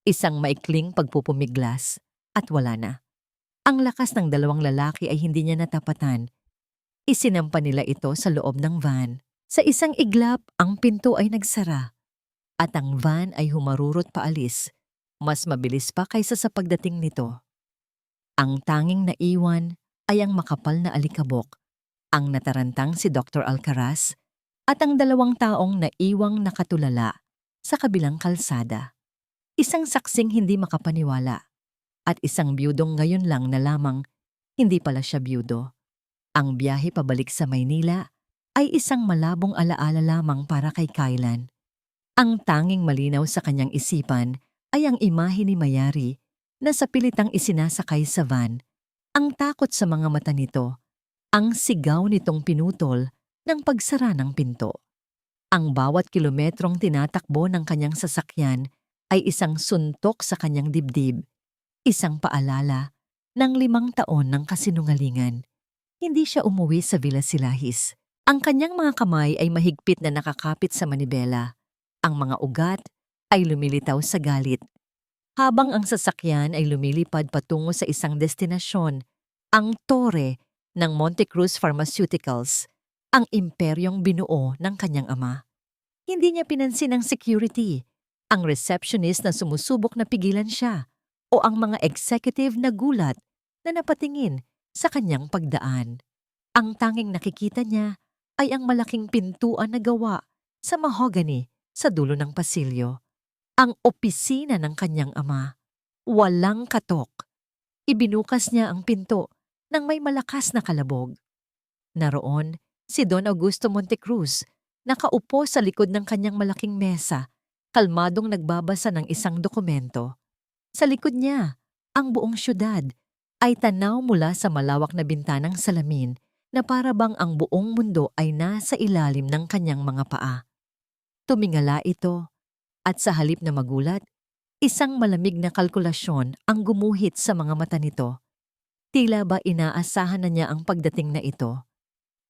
Isang maikling pagpupumiglas at wala na. Ang lakas ng dalawang lalaki ay hindi niya natapatan. Isinampa nila ito sa loob ng van. Sa isang iglap, ang pinto ay nagsara at ang van ay humarurot paalis, mas mabilis pa kaysa sa pagdating nito. Ang tanging naiwan ay ang makapal na alikabok, ang natarantang si Dr. Alcaraz at ang dalawang taong naiwang nakatulala sa kabilang kalsada. Isang saksing hindi makapaniwala at isang biyudong ngayon lang na lamang hindi pala siya biyudo. Ang biyahe pabalik sa Maynila ay isang malabong alaala lamang para kay Kaylan. Ang tanging malinaw sa kanyang isipan ay ang imahe ni Mayari na sa pilitang isinasakay sa van. Ang takot sa mga mata nito, ang sigaw nitong pinutol ng pagsara ng pinto. Ang bawat kilometrong tinatakbo ng kanyang sasakyan ay isang suntok sa kanyang dibdib, isang paalala ng 5 taon ng kasinungalingan. Hindi siya umuwi sa Villa Silahis. Ang kanyang mga kamay ay mahigpit na nakakapit sa manibela. Ang mga ugat ay lumilitaw sa galit. Habang ang sasakyan ay lumilipad patungo sa isang destinasyon, ang tore ng Monte Cruz Pharmaceuticals, ang imperyong binuo ng kanyang ama. Hindi niya pinansin ang security, ang receptionist na sumusubok na pigilan siya, o ang mga executive na gulat na napatingin sa kanyang pagdaan. Ang tanging nakikita niya ay ang malaking pintuan na gawa sa mahogany sa dulo ng pasilyo. Ang opisina ng kanyang ama. Walang katok. Ibinukas niya ang pinto nang may malakas na kalabog. Naroon si Don Augusto Montecruz, nakaupo sa likod ng kanyang malaking mesa, kalmadong nagbabasa ng isang dokumento. Sa likod niya, ang buong syudad ay tanaw mula sa malawak na bintanang salamin na para bang ang buong mundo ay nasa ilalim ng kanyang mga paa. Tumingala ito at sa halip na magulat, isang malamig na kalkulasyon ang gumuhit sa mga mata nito. Tila ba inaasahan na niya ang pagdating na ito?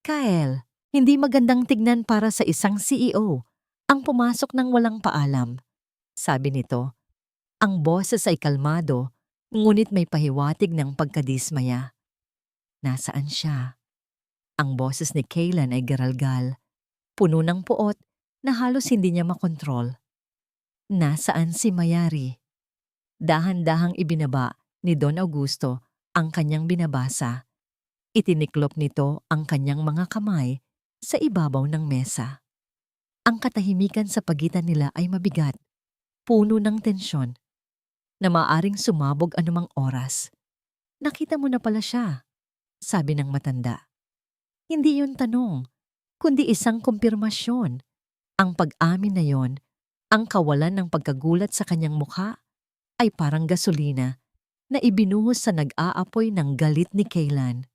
"Kyle, hindi magandang tignan para sa isang CEO ang pumasok ng walang paalam," sabi nito. Ang boses ay kalmado, ngunit may pahiwatig ng pagkadismaya. Nasaan siya? Ang boses ni Kaylan ay garalgal, puno ng puot na halos hindi niya makontrol. Nasaan si Mayari? Dahan-dahang ibinaba ni Don Augusto ang kanyang binabasa. Itiniklop nito ang kanyang mga kamay sa ibabaw ng mesa. Ang katahimikan sa pagitan nila ay mabigat, puno ng tensyon, na maaring sumabog anumang oras. "Nakita mo na pala siya," sabi ng matanda. Hindi yun tanong, kundi isang kumpirmasyon. Ang pag-amin na yon, ang kawalan ng pagkagulat sa kanyang mukha, ay parang gasolina na ibinuhos sa nag-aapoy ng galit ni Kaylan.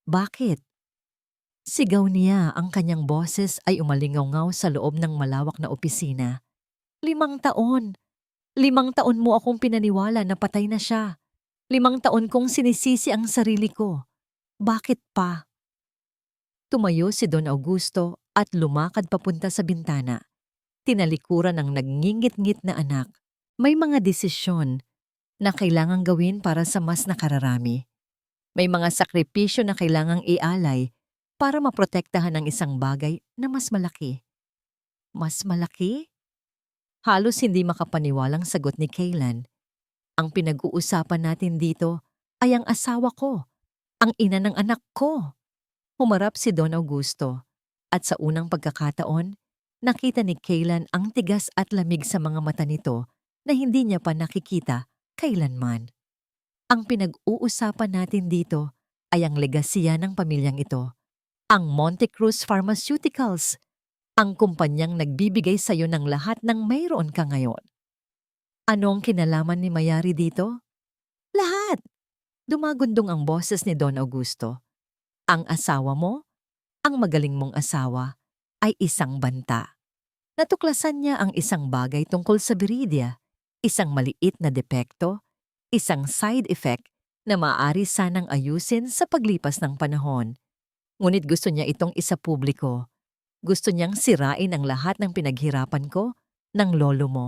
"Bakit?" Sigaw niya, ang kanyang boses ay umalingaw sa loob ng malawak na opisina. 5 taon! 5 taon mo akong pinaniwala na patay na siya. 5 taon kong sinisisi ang sarili ko. Bakit pa? Tumayo si Don Augusto at lumakad papunta sa bintana. Tinalikuran ng nagngingit-ngit na anak. May mga desisyon na kailangang gawin para sa mas nakararami. May mga sakripisyo na kailangang ialay para maprotektahan ang isang bagay na mas malaki. Mas malaki? Halos hindi makapaniwalang sagot ni Kaylan. Ang pinag-uusapan natin dito ay ang asawa ko, ang ina ng anak ko. Humarap si Don Augusto at sa unang pagkakataon, nakita ni Kaylan ang tigas at lamig sa mga mata nito na hindi niya pa nakikita kailanman. Ang pinag-uusapan natin dito ay ang legasiya ng pamilyang ito, ang Monte Cruz Pharmaceuticals, ang kumpanyang nagbibigay sa iyo ng lahat ng mayroon ka ngayon. Ano ang kinalaman ni Mayari dito? Lahat! Dumagundong ang boses ni Don Augusto. Ang asawa mo, ang magaling mong asawa, ay isang banta. Natuklasan niya ang isang bagay tungkol sa Viridia, isang maliit na depekto, isang side effect na maaari sanang ayusin sa paglipas ng panahon. Ngunit gusto niya itong isapubliko. Gusto niyang sirain ang lahat ng pinaghirapan ko, ng lolo mo,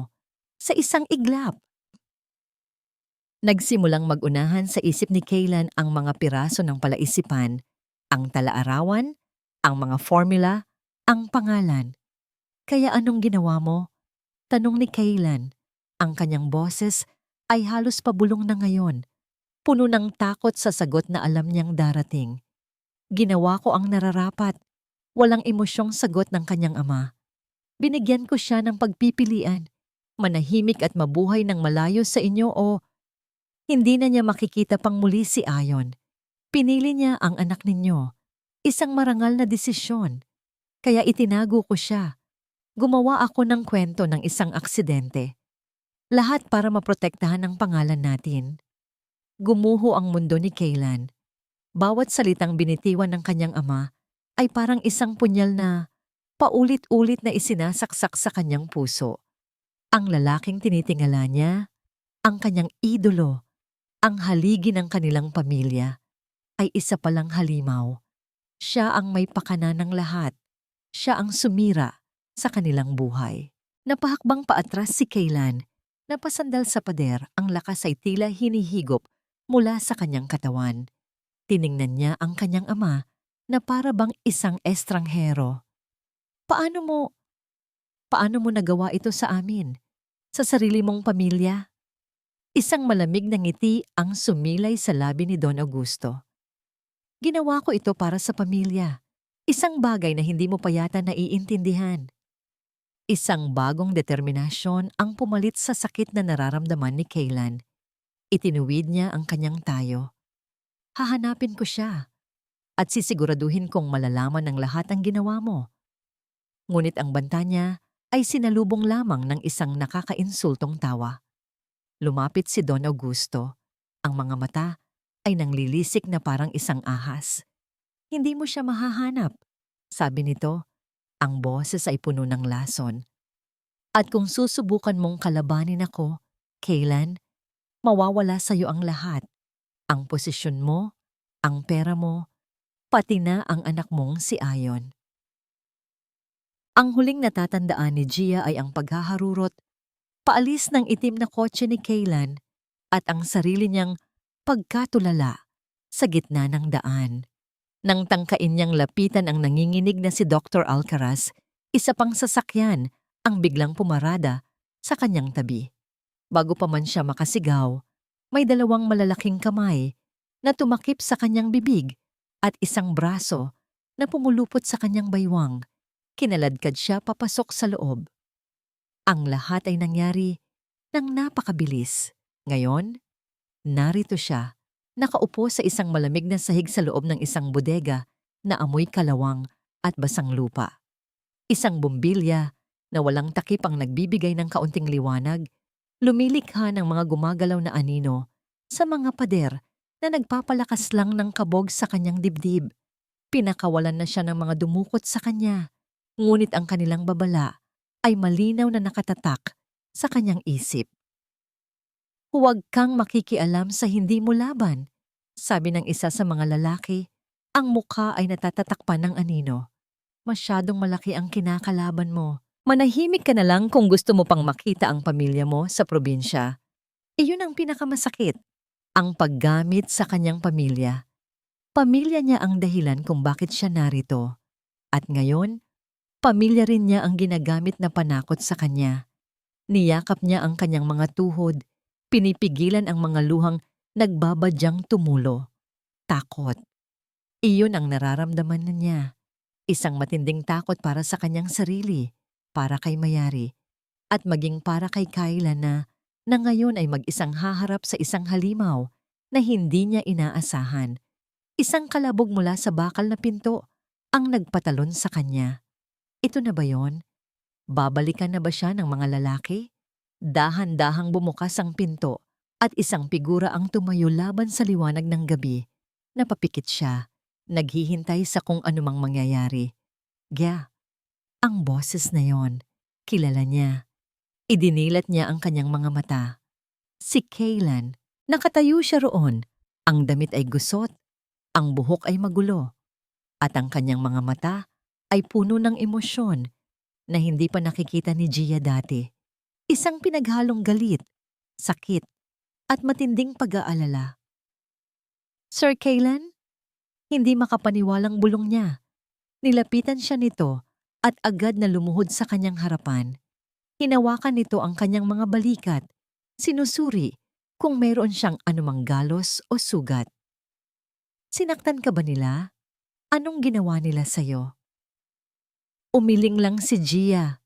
sa isang iglap. Nagsimulang mag-unahan sa isip ni Kaylan ang mga piraso ng palaisipan, ang talaarawan, ang mga formula, ang pangalan. Kaya anong ginawa mo? Tanong ni Kaylan. Ang kanyang boses ay halos pabulong na ngayon, puno ng takot sa sagot na alam niyang darating. Ginawa ko ang nararapat, walang emosyong sagot ng kanyang ama. Binigyan ko siya ng pagpipilian, manahimik at mabuhay ng malayo sa inyo o hindi na niya makikita pang muli si Ayon. Pinili niya ang anak ninyo, isang marangal na desisyon. Kaya itinago ko siya. Gumawa ako ng kwento ng isang aksidente. Lahat para maprotektahan ang pangalan natin. Gumuho ang mundo ni Kaylan. Bawat salitang binitiwan ng kanyang ama ay parang isang punyal na paulit-ulit na isinasaksak sa kanyang puso. Ang lalaking tinitingala niya, ang kanyang idolo, ang haligi ng kanilang pamilya, ay isa palang halimaw. Siya ang may pakana ng lahat. Siya ang sumira sa kanilang buhay. Napahakbang paatras si Kaylan, napasandal sa pader, ang lakas ay tila hinihigop mula sa kanyang katawan. Tiningnan niya ang kanyang ama na para bang isang estranghero. Paano mo nagawa ito sa amin? Sa sarili mong pamilya? Isang malamig na ngiti ang sumilay sa labi ni Don Augusto. Ginawa ko ito para sa pamilya. Isang bagay na hindi mo pa yata naiintindihan. Isang bagong determinasyon ang pumalit sa sakit na nararamdaman ni Kaylan. Itinuwid niya ang kanyang tayo. Hahanapin ko siya at sisiguraduhin kong malalaman ng lahat ang ginawa mo. Ngunit ang banta niya ay sinalubong lamang ng isang nakakainsultong tawa. Lumapit si Don Augusto. Ang mga mata ay nanglilisik na parang isang ahas. Hindi mo siya mahahanap, sabi nito. Ang boses ay puno ng lason. At kung susubukan mong kalabanin ako, Kaylan, mawawala sa iyo ang lahat. Ang posisyon mo, ang pera mo, pati na ang anak mong si Ayon. Ang huling natatandaan ni Gia ay ang paghaharurot, paalis ng itim na kotse ni Kaylan at ang sarili niyang pagkatulala sa gitna ng daan. Nang tangkain niyang lapitan ang nanginginig na si Dr. Alcaraz, isa pang sasakyan ang biglang pumarada sa kanyang tabi. Bago pa man siya makasigaw, may dalawang malalaking kamay na tumakip sa kanyang bibig at isang braso na pumulupot sa kanyang baywang. Kinaladkad siya papasok sa loob. Ang lahat ay nangyari ng napakabilis. Ngayon, narito siya, nakaupo sa isang malamig na sahig sa loob ng isang bodega na amoy kalawang at basang lupa. Isang bumbilya na walang takip ang nagbibigay ng kaunting liwanag, lumilikha ng mga gumagalaw na anino sa mga pader na nagpapalakas lang ng kabog sa kanyang dibdib. Pinakawalan na siya ng mga dumukot sa kanya, ngunit ang kanilang babala ay malinaw na nakatatak sa kanyang isip. Huwag kang makikialam sa hindi mo laban, sabi ng isa sa mga lalaki. Ang mukha ay natatatakpan ng anino. Masyadong malaki ang kinakalaban mo. Manahimik ka na lang kung gusto mo pang makita ang pamilya mo sa probinsya. Iyon ang pinakamasakit, ang paggamit sa kanyang pamilya. Pamilya niya ang dahilan kung bakit siya narito. At ngayon, pamilya rin niya ang ginagamit na panakot sa kanya. Niyakap niya ang kanyang mga tuhod, Pinipigilan ang mga luhang nagbabadyang tumulo. Takot. Iyon ang nararamdaman na niya. Isang matinding takot para sa kanyang sarili, para kay Mayari, at maging para kay Kyla na ngayon ay mag-isang haharap sa isang halimaw na hindi niya inaasahan. Isang kalabog mula sa bakal na pinto ang nagpatalon sa kanya. Ito na ba yon? Babalikan na ba siya ng mga lalaki? Dahan-dahang bumukas ang pinto at isang figura ang tumayo laban sa liwanag ng gabi. Napapikit siya, naghihintay sa kung anumang mangyayari. Ang boses na yon, kilala niya. Idinilat niya ang kanyang mga mata. Si Kaylan, nakatayo siya roon. Ang damit ay gusot, ang buhok ay magulo, at ang kanyang mga mata ay puno ng emosyon na hindi pa nakikita ni Gia dati. Isang pinaghalong galit, sakit, at matinding pag-aalala. Sir Kaylan? Hindi makapaniwalang bulong niya. Nilapitan siya nito at agad na lumuhod sa kanyang harapan. Hinawakan nito ang kanyang mga balikat, sinusuri kung mayroon siyang anumang galos o sugat. Sinaktan ka ba nila? Anong ginawa nila sa'yo? Umiling lang si Gia.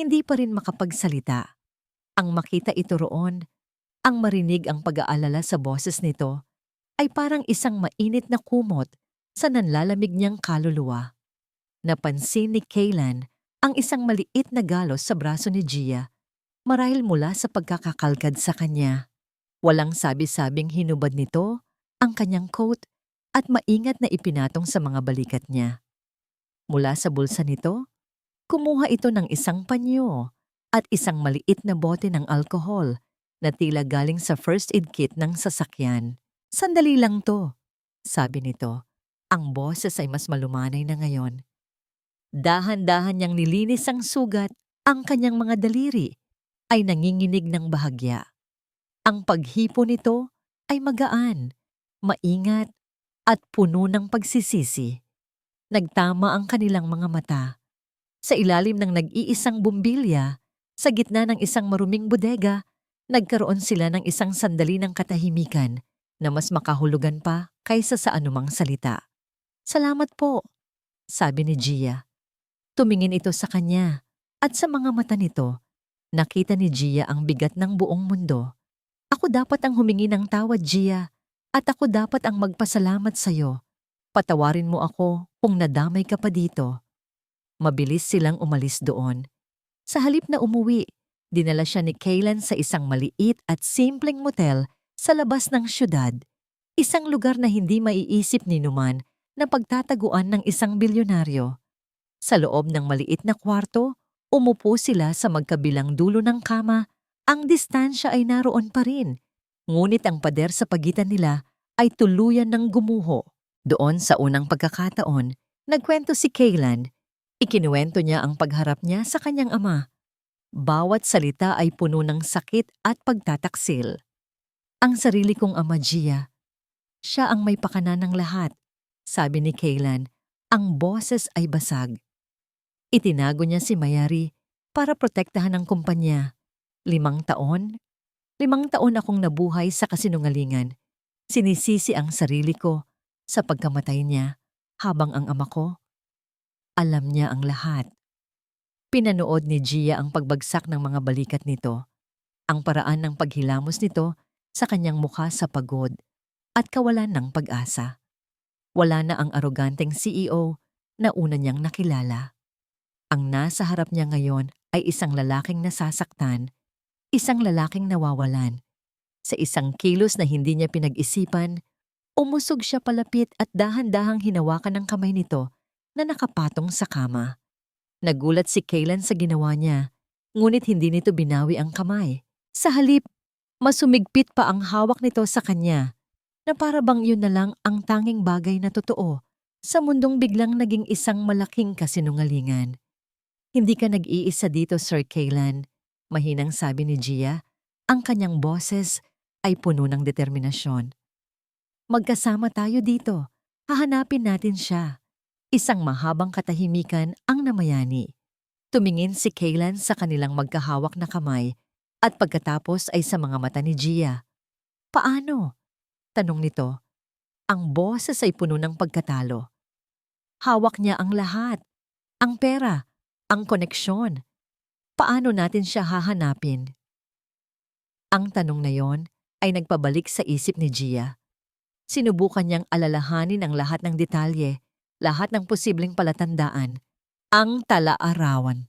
Hindi pa rin makapagsalita. Ang makita ito roon, ang marinig ang pag-aalala sa boses nito, ay parang isang mainit na kumot sa nanlalamig niyang kaluluwa. Napansin ni Kaylan ang isang maliit na galos sa braso ni Gia, marahil mula sa pagkakakalkad sa kanya. Walang sabi-sabing hinubad nito ang kanyang coat at maingat na ipinatong sa mga balikat niya. Mula sa bulsa nito, kumuha ito ng isang panyo at isang maliit na bote ng alkohol na tila galing sa first aid kit ng sasakyan. Sandali lang to, sabi nito. Ang boses ay mas malumanay na ngayon. Dahan-dahan niyang nilinis ang sugat, ang kanyang mga daliri ay nanginginig ng bahagya. Ang paghipo nito ay magaan, maingat, at puno ng pagsisisi. Nagtama ang kanilang mga mata. Sa ilalim ng nag-iisang bumbilya, sa gitna ng isang maruming bodega, nagkaroon sila ng isang sandali ng katahimikan na mas makahulugan pa kaysa sa anumang salita. Salamat po, sabi ni Gia. Tumingin ito sa kanya at sa mga mata nito, nakita ni Gia ang bigat ng buong mundo. Ako dapat ang humingi ng tawad, Gia, at ako dapat ang magpasalamat sa'yo. Patawarin mo ako kung nadamay ka pa dito. Mabilis silang umalis doon. Sa halip na umuwi, dinala siya ni Kaylan sa isang maliit at simpleng motel sa labas ng syudad. Isang lugar na hindi maiisip ni Numan na pagtataguan ng isang bilyonaryo. Sa loob ng maliit na kwarto, umupo sila sa magkabilang dulo ng kama. Ang distansya ay naroon pa rin, ngunit ang pader sa pagitan nila ay tuluyan ng gumuho. Doon sa unang pagkakataon, nagkwento si Kaylan. Ikinuwento niya ang pagharap niya sa kanyang ama. Bawat salita ay puno ng sakit at pagtataksil. Ang sarili kong ama, Gia. Siya ang may pakana ng lahat, sabi ni Kaylan. Ang boses ay basag. Itinago niya si Mayari para protektahan ang kumpanya. 5 taon? 5 taon akong nabuhay sa kasinungalingan. Sinisisi ang sarili ko sa pagkamatay niya habang ang ama ko, alam niya ang lahat. Pinanood ni Gia ang pagbagsak ng mga balikat nito, ang paraan ng paghilamos nito sa kanyang mukha sa pagod at kawalan ng pag-asa. Wala na ang aroganteng CEO na una niyang nakilala. Ang nasa harap niya ngayon ay isang lalaking nasasaktan, isang lalaking nawawalan. Sa isang kilos na hindi niya pinag-isipan, umusog siya palapit at dahan-dahang hinawakan ng kamay nito na nakapatong sa kama. Nagulat si Kaylan sa ginawa niya, ngunit hindi nito binawi ang kamay. Sa halip, masumigpit pa ang hawak nito sa kanya, na para bang yun na lang ang tanging bagay na totoo sa mundong biglang naging isang malaking kasinungalingan. Hindi ka nag-iisa dito, Sir Kaylan, mahinang sabi ni Gia. Ang kanyang boses ay puno ng determinasyon. Magkasama tayo dito. Hahanapin natin siya. Isang mahabang katahimikan ang namayani. Tumingin si Kaylan sa kanilang magkahawak na kamay At pagkatapos ay sa mga mata ni Gia. Paano? Tanong nito. Ang boses ay puno ng pagkatalo. Hawak niya ang lahat. Ang pera. Ang koneksyon. Paano natin siya hahanapin? Ang tanong na yon ay nagpabalik sa isip ni Gia. Sinubukan niyang alalahanin ang lahat ng detalye, lahat ng posibleng palatandaan. Ang tala-arawan,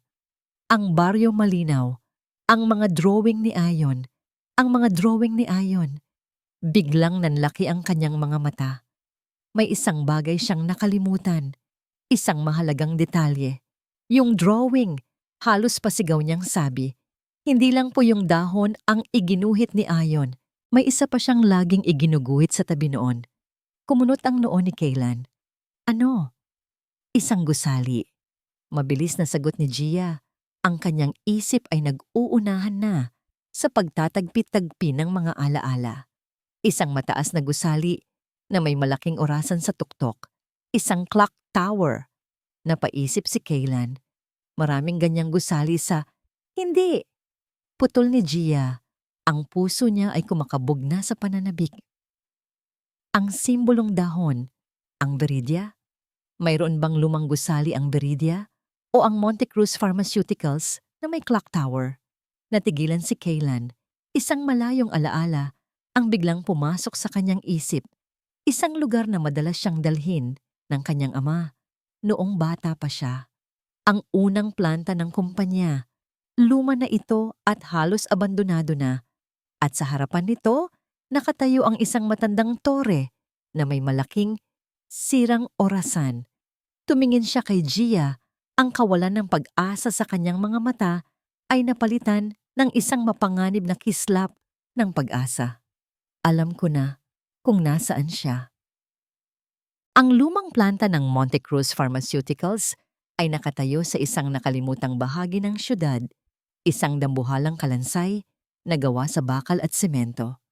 ang baryo malinaw, ang mga drawing ni Ayon, ang mga drawing ni Ayon. Biglang nanlaki ang kanyang mga mata. May isang bagay siyang nakalimutan, isang mahalagang detalye. Yung drawing, halos pasigaw niyang sabi. Hindi lang po yung dahon ang iginuhit ni Ayon. May isa pa siyang laging iginuguhit sa tabi noon. Kumunot ang noo ni Kaylan. Ano? Isang gusali. Mabilis na sagot ni Gia. Ang kanyang isip ay nag-uunahan na sa pagtatagpi-tagpi ng mga alaala. Isang mataas na gusali na may malaking orasan sa tuktok. Isang clock tower. Napaisip si Kaylan. Maraming ganyang gusali sa... Hindi! Putol ni Gia. Ang puso niya ay kumakabog na sa pananabik. Ang simbolong dahon, ang Viridia? Mayroon bang lumang gusali ang Viridia? O ang Monte Cruz Pharmaceuticals na may clock tower? Natigilan si Kaylan. Isang malayong alaala ang biglang pumasok sa kanyang isip. Isang lugar na madalas siyang dalhin ng kanyang ama noong bata pa siya. Ang unang planta ng kumpanya. Luma na ito at halos abandonado na. At sa harapan nito, nakatayo ang isang matandang tore na may malaking sirang orasan. Tumingin siya kay Gia. Ang kawalan ng pag-asa sa kanyang mga mata ay napalitan ng isang mapanganib na kislap ng pag-asa. Alam ko na kung nasaan siya. Ang lumang planta ng Monte Cruz Pharmaceuticals ay nakatayo sa isang nakalimutang bahagi ng syudad, isang dambuhalang kalansay na gawa sa bakal at semento.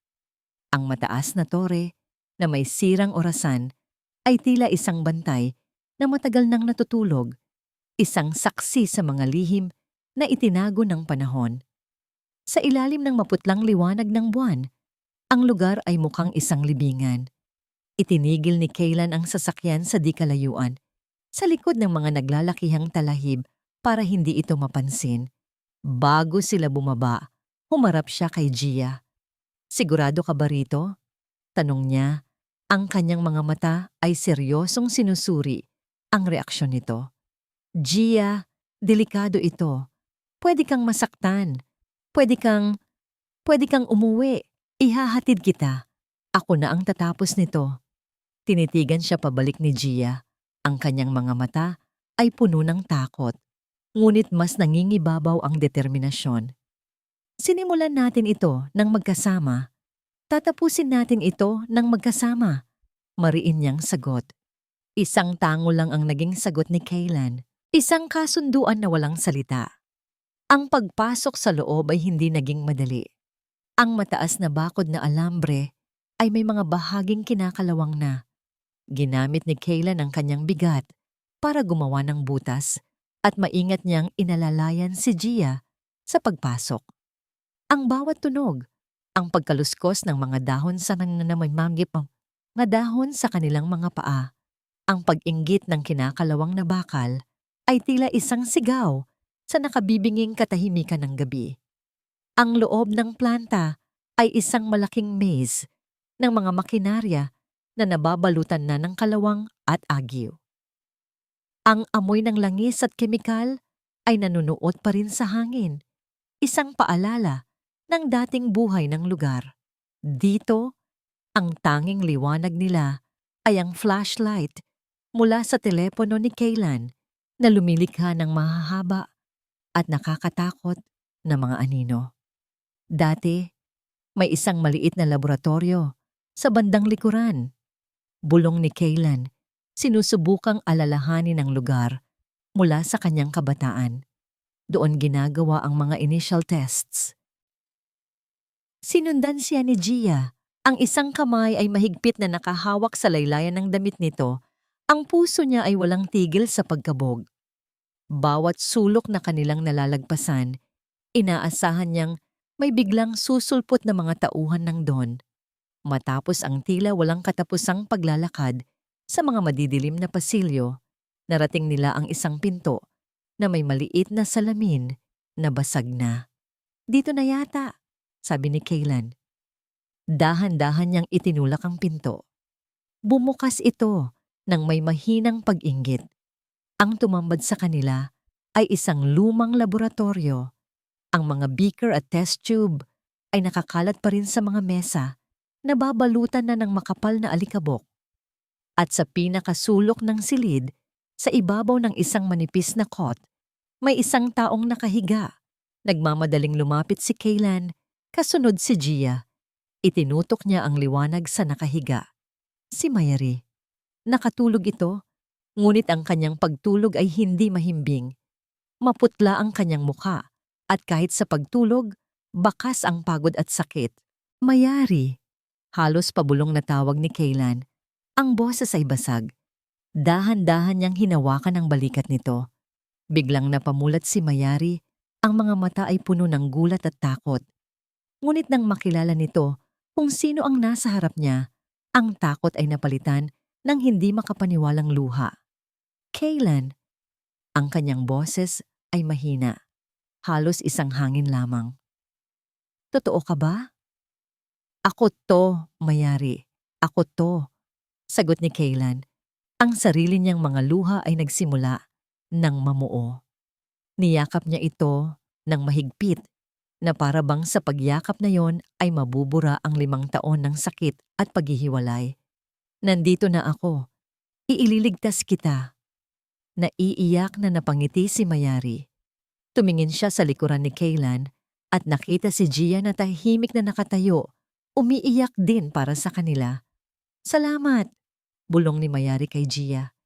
Ang mataas na tore na may sirang orasan ay tila isang bantay na matagal nang natutulog, isang saksi sa mga lihim na itinago ng panahon. Sa ilalim ng maputlang liwanag ng buwan, ang lugar ay mukhang isang libingan. Itinigil ni Kaylan ang sasakyan sa di kalayuan, sa likod ng mga naglalakihang talahib para hindi ito mapansin. Bago sila bumaba, humarap siya kay Gia. Sigurado ka ba rito? Tanong niya. Ang kanyang mga mata ay seryosong sinusuri ang reaksyon nito. Gia, delikado ito. Pwede kang masaktan. Pwede kang umuwi. Ihahatid kita. Ako na ang tatapos nito. Tinitigan siya pabalik ni Gia. Ang kanyang mga mata ay puno ng takot. Ngunit mas nangingibabaw ang determinasyon. Sinimulan natin ito ng magkasama. Tatapusin natin ito ng magkasama. Mariin niyang sagot. Isang tango lang ang naging sagot ni Kaylan. Isang kasunduan na walang salita. Ang pagpasok sa loob ay hindi naging madali. Ang mataas na bakod na alambre ay may mga bahaging kinakalawang na. Ginamit ni Kaylan ang kanyang bigat para gumawa ng butas at maingat niyang inalalayan si Gia sa pagpasok. Ang bawat tunog, ang pagkaluskos ng mga dahon sa nananamanggip na dahon sa kanilang mga paa, ang pag-inggit ng kinakalawang na bakal ay tila isang sigaw sa nakabibinging katahimikan ng gabi. Ang loob ng planta ay isang malaking maze ng mga makinarya na nababalutan na ng kalawang at agyo. Ang amoy ng langis at kemikal ay nanunuot pa rin sa hangin, isang paalala ng dating buhay ng lugar. Dito, ang tanging liwanag nila ay ang flashlight mula sa telepono ni Kaylan na lumilikha ng mahahaba at nakakatakot na mga anino. Dati, may isang maliit na laboratorio sa bandang likuran. Bulong ni Kaylan, sinusubukang alalahanin ang lugar mula sa kanyang kabataan. Doon ginagawa ang mga initial tests. Sinundan siya ni Gia. Ang isang kamay ay mahigpit na nakahawak sa laylayan ng damit nito. Ang puso niya ay walang tigil sa pagkabog. Bawat sulok na kanilang nalalagpasan, inaasahan niyang May biglang susulpot na mga tauhan ng Don. Matapos ang tila walang katapusang paglalakad sa mga madidilim na pasilyo, narating nila ang isang pinto na may maliit na salamin na basag na. "Dito na yata," sabi ni Kaylan. Dahan-dahan niyang itinulak ang pinto. Bumukas ito ng may mahinang pag-inggit. Ang tumambad sa kanila ay isang lumang laboratorio. Ang mga beaker at test tube ay nakakalat pa rin sa mga mesa, nababalutan na ng makapal na alikabok. At sa pinakasulok ng silid, sa ibabaw ng isang manipis na cot, may isang taong nakahiga. Nagmamadaling lumapit si Kaylan, kasunod si Gia. Itinutok niya ang liwanag sa nakahiga. Si Mayari. Nakatulog ito, ngunit ang kanyang pagtulog ay hindi mahimbing. Maputla ang kanyang mukha, at kahit sa pagtulog, bakas ang pagod at sakit. "Mayari," halos pabulong na tawag ni Kaylan. Ang boses ay basag. Dahan-dahan niyang hinawakan ang balikat nito. Biglang napamulat si Mayari, ang mga mata ay puno ng gulat at takot. Ngunit nang makilala nito kung sino ang nasa harap niya, ang takot ay napalitan ng hindi makapaniwalang luha. "Kaylan." Ang kanyang boses ay mahina. Halos isang hangin lamang. "Totoo ka ba?" "Ako to, Mayari. Ako to," sagot ni Kaylan. Ang sarili niyang mga luha ay nagsimula ng mamuo. Niyakap niya ito ng mahigpit na para bang sa pagyakap na yon ay mabubura ang 5 taon ng sakit at paghihiwalay. "Nandito na ako. Iililigtas kita." Naiiyak na napangiti si Mayari. Tumingin siya sa likuran ni Kaylan at nakita si Gia na tahimik na nakatayo, umiiyak din para sa kanila. "Salamat," bulong ni Mayari kay Gia.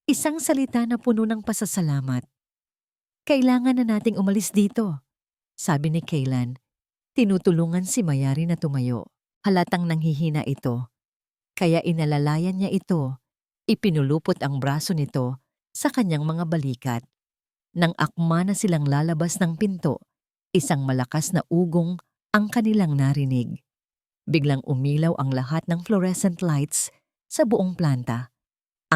Isang salita na puno ng pasasalamat. "Kailangan na nating umalis dito," sabi ni Kaylan. Tinutulungan si Mayari na tumayo. Halatang nanghihina ito. Kaya inalalayan niya ito. Ipinulupot ang braso nito sa kanyang mga balikat. Nang akma na silang lalabas ng pinto, isang malakas na ugong ang kanilang narinig. Biglang umilaw ang lahat ng fluorescent lights sa buong planta.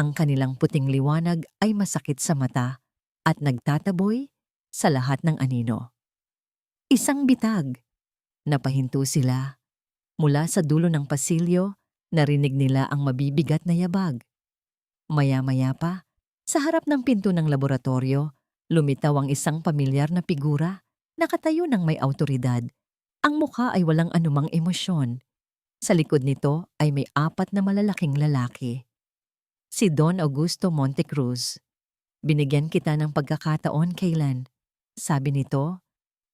Ang kanilang puting liwanag ay masakit sa mata at nagtataboy sa lahat ng anino. Isang bitag. Napahinto sila. Mula sa dulo ng pasilyo, narinig nila ang mabibigat na yabag. Maya-maya pa, sa harap ng pinto ng laboratorio, lumitaw ang isang pamilyar na figura, nakatayo ng may awtoridad. Ang mukha ay walang anumang emosyon. Sa likod nito ay may 4 na malalaking lalaki. Si Don Augusto Montecruz. "Binigyan kita ng pagkakataon, Kaylan," sabi nito.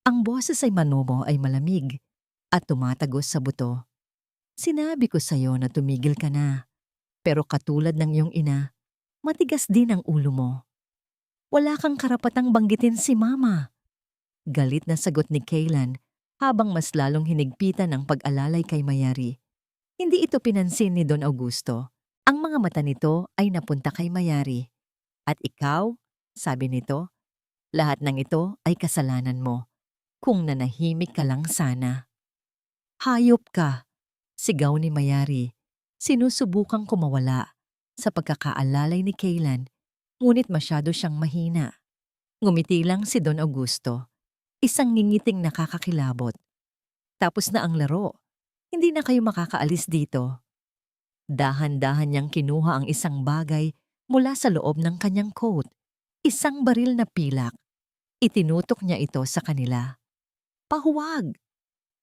Ang boses ay manomo ay malamig at tumatagos sa buto. "Sinabi ko sa'yo na tumigil ka na, pero katulad ng iyong ina, matigas din ang ulo mo. Wala kang karapatang banggitin si Mama." Galit na sagot ni Kaylan habang mas lalong hinigpitan ang pag-alalay kay Mayari. Hindi ito pinansin ni Don Augusto. Ang mga mata nito ay napunta kay Mayari. "At ikaw," sabi nito, "lahat ng ito ay kasalanan mo. Kung nanahimik ka lang sana." "Hayop ka," sigaw ni Mayari. Sinusubukang kumawala sa pagkakaalalay ni Kaylan, ngunit masyado siyang mahina. Ngumiti lang si Don Augusto, isang ngingiting nakakakilabot. "Tapos na ang laro. Hindi na kayo makakaalis dito." Dahan-dahan niyang kinuha ang isang bagay mula sa loob ng kanyang coat, isang baril na pilak. Itinutok niya ito sa kanila. "Pahuwag!"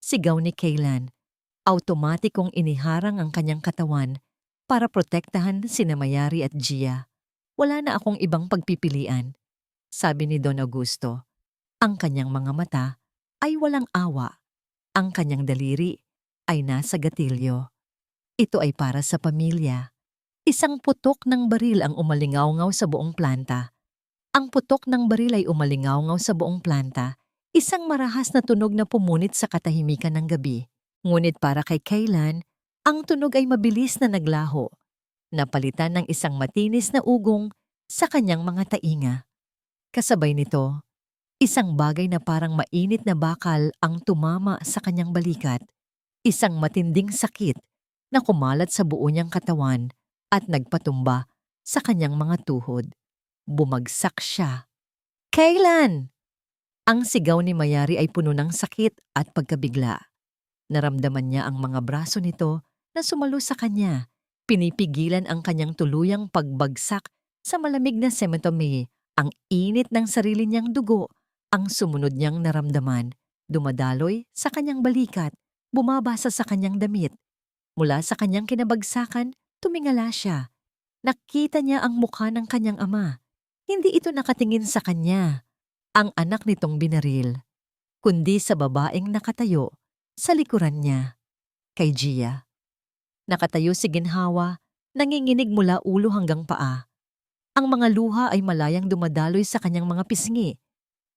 sigaw ni Kaylan. Automatikong iniharang ang kanyang katawan para protektahan sina Mayari at Gia. "Wala na akong ibang pagpipilian," sabi ni Don Augusto. Ang kanyang mga mata ay walang awa. Ang kanyang daliri ay nasa gatilyo. Ito ay para sa pamilya. Isang putok ng baril ang umalingawngaw sa buong planta. Ang putok ng baril ay umalingawngaw sa buong planta, isang marahas na tunog na pumunit sa katahimikan ng gabi. Ngunit para kay Kaylan, ang tunog ay mabilis na naglaho, napalitan ng isang matinis na ugong sa kanyang mga tainga. Kasabay nito, Isang bagay na parang mainit na bakal ang tumama sa kanyang balikat. Isang matinding sakit na kumalat sa buo niyang katawan at nagpatumba sa kanyang mga tuhod. Bumagsak siya. Kailan? Ang sigaw ni Mayari ay puno ng sakit at pagkabigla. Naramdaman niya ang mga braso nito na sumalo sa kanya. Pinipigilan ang kanyang tuluyang pagbagsak sa malamig na semento. Ang init ng sarili niyang dugo, ang sumunod niyang naramdaman, dumadaloy sa kanyang balikat, bumabasa sa kanyang damit. Mula sa kanyang kinabagsakan, tumingala siya. Nakita niya ang mukha ng kanyang ama. Hindi ito nakatingin sa kanya, ang anak nitong binaril, kundi sa babaeng nakatayo sa likuran niya, kay Gia. Nakatayo si Ginhawa, nanginginig mula ulo hanggang paa. Ang mga luha ay malayang dumadaloy sa kanyang mga pisngi,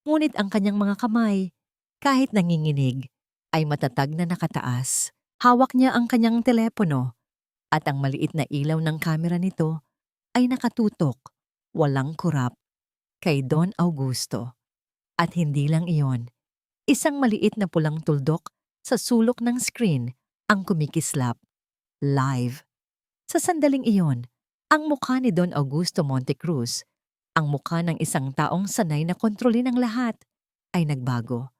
ngunit ang kanyang mga kamay, kahit nanginginig, ay matatag na nakataas. Hawak niya ang kanyang telepono at ang maliit na ilaw ng kamera nito ay nakatutok, walang kurap, kay Don Augusto. At hindi lang iyon, isang maliit na pulang tuldok sa sulok ng screen ang kumikislap, live. Sa sandaling iyon, ang mukha ni Don Augusto Montecruz, ang mukha ng isang taong sanay na kontrolin ang lahat, ay nagbago.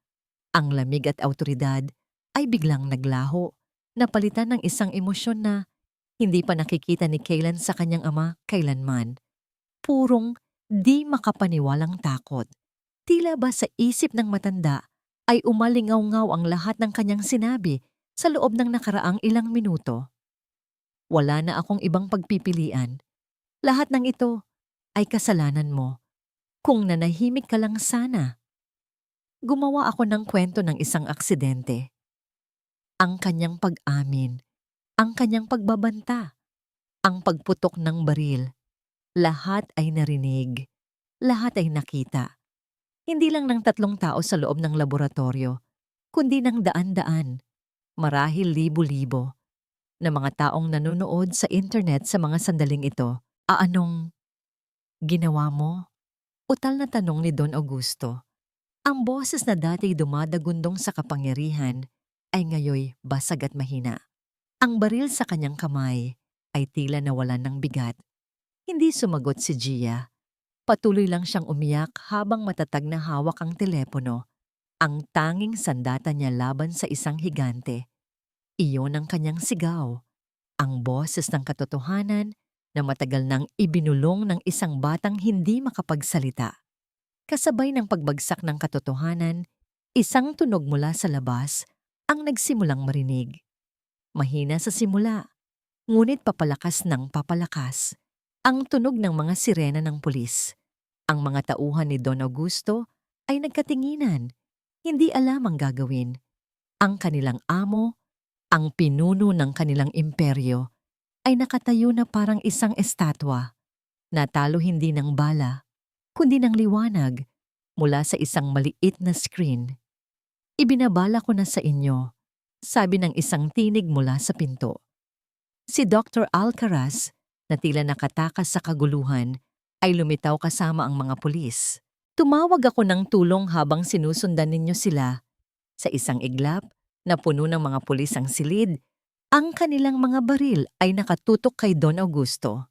Ang lamig at awtoridad ay biglang naglaho, napalitan ng isang emosyon na hindi pa nakikita ni Kaylan sa kanyang ama kailanman. Purong di makapaniwalang takot. Tila ba sa isip ng matanda ay umalingaw-ngaw ang lahat ng kanyang sinabi sa loob ng nakaraang ilang minuto. Wala na akong ibang pagpipilian. Lahat ng ito ay kasalanan mo. Kung nanahimik ka lang sana. Gumawa ako ng kwento ng isang aksidente. Ang kanyang pag-amin, ang kanyang pagbabanta, ang pagputok ng baril. Lahat ay narinig. Lahat ay nakita. Hindi lang ng 3 tao sa loob ng laboratorio, kundi ng daan-daan, marahil libo-libo, na mga taong nanonood sa internet sa mga sandaling ito. Anong ginawa mo? Utal na tanong ni Don Augusto. Ang boses na dati dumadagundong sa kapangyarihan ay ngayoy basag at mahina. Ang baril sa kanyang kamay ay tila nawalan ng bigat. Hindi sumagot si Gia. Patuloy lang siyang umiyak habang matatag na hawak ang telepono, ang tanging sandata niya laban sa isang higante. Iyon ang kanyang sigaw, ang boses ng katotohanan na matagal nang ibinulong ng isang batang hindi makapagsalita. Kasabay ng pagbagsak ng katotohanan, isang tunog mula sa labas ang nagsimulang marinig. Mahina sa simula, ngunit papalakas ng papalakas. Ang tunog ng mga sirena ng pulis. Ang mga tauhan ni Don Augusto ay nagkatinginan, hindi alam ang gagawin. Ang kanilang amo, ang pinuno ng kanilang imperyo, ay nakatayo na parang isang estatwa, natalo hindi ng bala, kundi ng liwanag mula sa isang maliit na screen. Ibinabala ko na sa inyo, sabi ng isang tinig mula sa pinto. Si Dr. Alcaraz, na tila nakatakas sa kaguluhan, ay lumitaw kasama ang mga pulis. Tumawag ako ng tulong habang sinusundan ninyo sila. Sa isang iglap na puno ng mga pulis ang silid, ang kanilang mga baril ay nakatutok kay Don Augusto.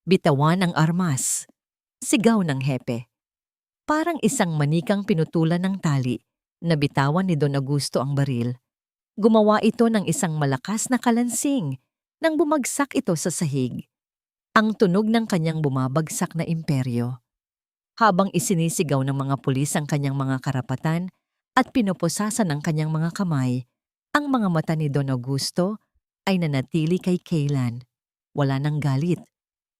Bitawan ang armas. Sigaw ng hepe. Parang isang manikang pinutulan ng tali, nabitawan ni Don Augusto ang baril. Gumawa ito ng isang malakas na kalansing nang bumagsak ito sa sahig. Ang tunog ng kanyang bumabagsak na imperyo. Habang isinisigaw ng mga pulis ang kanyang mga karapatan at pinupusasan ng kanyang mga kamay, ang mga mata ni Don Augusto ay nanatili kay Kaylan. Wala ng galit,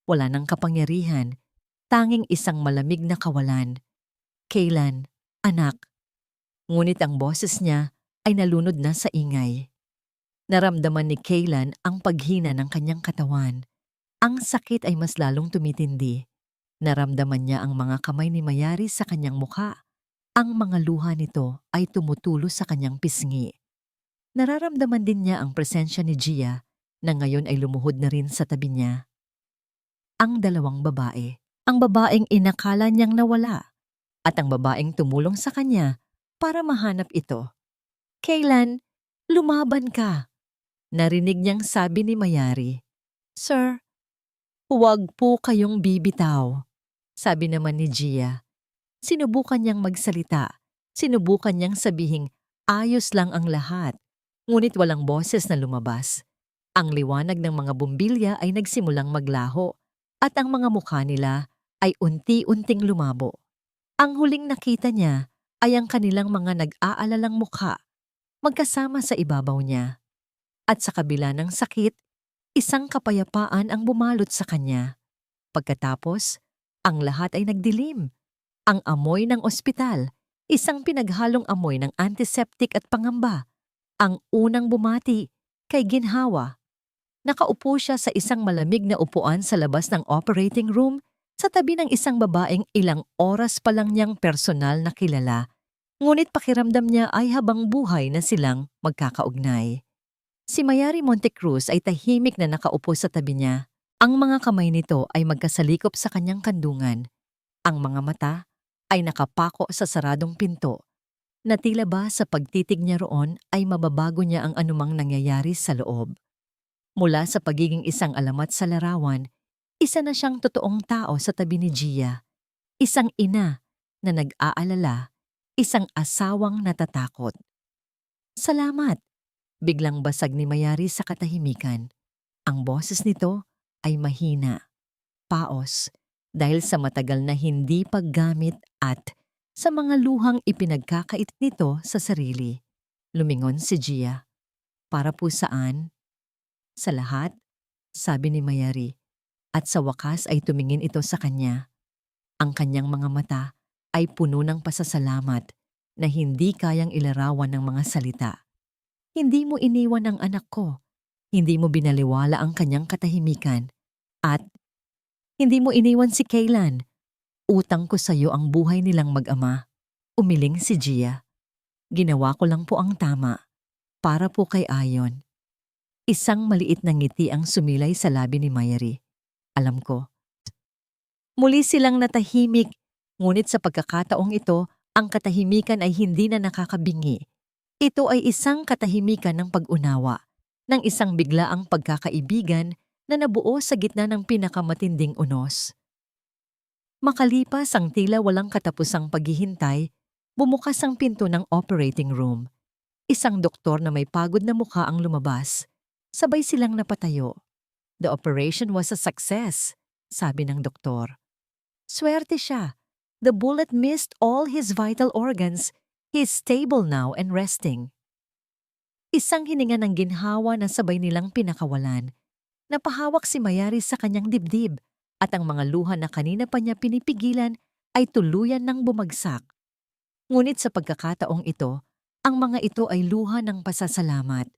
wala ng kapangyarihan, tanging isang malamig na kawalan. Kaylan, anak. Ngunit ang boses niya ay nalunod na sa ingay. Naramdaman ni Kaylan ang paghina ng kanyang katawan. Ang sakit ay mas lalong tumitindi. Naramdaman niya ang mga kamay ni Mayari sa kanyang mukha. Ang mga luha nito ay tumutulo sa kanyang pisngi. Nararamdaman din niya ang presensya ni Gia na ngayon ay lumuhod na rin sa tabi niya. Ang 2 babae. Ang babaeng inakala niyang nawala. at ang babaeng tumulong sa kanya para mahanap ito. "Kaylan, lumaban ka," narinig niyang sabi ni Mayari. "Sir, huwag po kayong bibitaw," sabi naman ni Gia. Sinubukan niyang magsalita. Sinubukan niyang sabihing ayos lang ang lahat. Ngunit walang boses na lumabas. Ang liwanag ng mga bumbilya ay nagsimulang maglaho at ang mga mukha nila ay unti-unting lumabo. Ang huling nakita niya ay ang kanilang mga nag-aalalang mukha magkasama sa ibabaw niya. At sa kabila ng sakit, isang kapayapaan ang bumalot sa kanya. Pagkatapos, ang lahat ay nagdilim. Ang amoy ng ospital, isang pinaghalong amoy ng antiseptic at pangamba, ang unang bumati kay ginhawa. Nakaupo siya sa isang malamig na upuan sa labas ng operating room sa tabi ng isang babaeng ilang oras pa lang niyang personal na kilala, ngunit pakiramdam niya ay habang buhay na silang magkakaugnay. Si Mayari Montecruz ay tahimik na nakaupo sa tabi niya. Ang mga kamay nito ay magkasalikop sa kanyang kandungan. Ang mga mata ay nakapako sa saradong pinto, na tila ba sa pagtitig niya roon ay mababago niya ang anumang nangyayari sa loob. Mula sa pagiging isang alamat sa larawan, isa na siyang totoong tao sa tabi ni Gia. Isang ina na nag-aalala, isang asawang natatakot. "Salamat," biglang basag ni Mayari sa katahimikan. Ang boses nito ay mahina, paos, dahil sa matagal na hindi paggamit at sa mga luhang ipinagkakait nito sa sarili. Lumingon si Gia. "Para po saan?" "Sa lahat," sabi ni Mayari, at sa wakas ay tumingin ito sa kanya. Ang kanyang mga mata ay puno ng pasasalamat na hindi kayang ilarawan ng mga salita. "Hindi mo iniwan ang anak ko. Hindi mo binaliwala ang kanyang katahimikan. At hindi mo iniwan si Kaylan. Utang ko sa iyo ang buhay nilang mag-ama." Umiling si Gia. "Ginawa ko lang po ang tama. Para po kay Ayon." Isang maliit na ngiti ang sumilay sa labi ni Mayari. "Alam ko." Muli silang natahimik, ngunit sa pagkakataong ito, ang katahimikan ay hindi na nakakabingi. Ito ay isang katahimikan ng pag-unawa, ng isang biglaang pagkakaibigan na nabuo sa gitna ng pinakamatinding unos. Makalipas ang tila walang katapusang paghihintay, bumukas ang pinto ng operating room. Isang doktor na may pagod na mukha ang lumabas. Sabay silang napatayo. "The operation was a success," sabi ng doktor. "Swerte siya. The bullet missed all his vital organs. He is stable now and resting." Isang hininga ng ginhawa na sabay nilang pinakawalan. Napahawak si Mayari sa kanyang dibdib at ang mga luha na kanina pa niya pinipigilan ay tuluyan ng bumagsak. Ngunit sa pagkakataong ito, ang mga ito ay luha ng pasasalamat.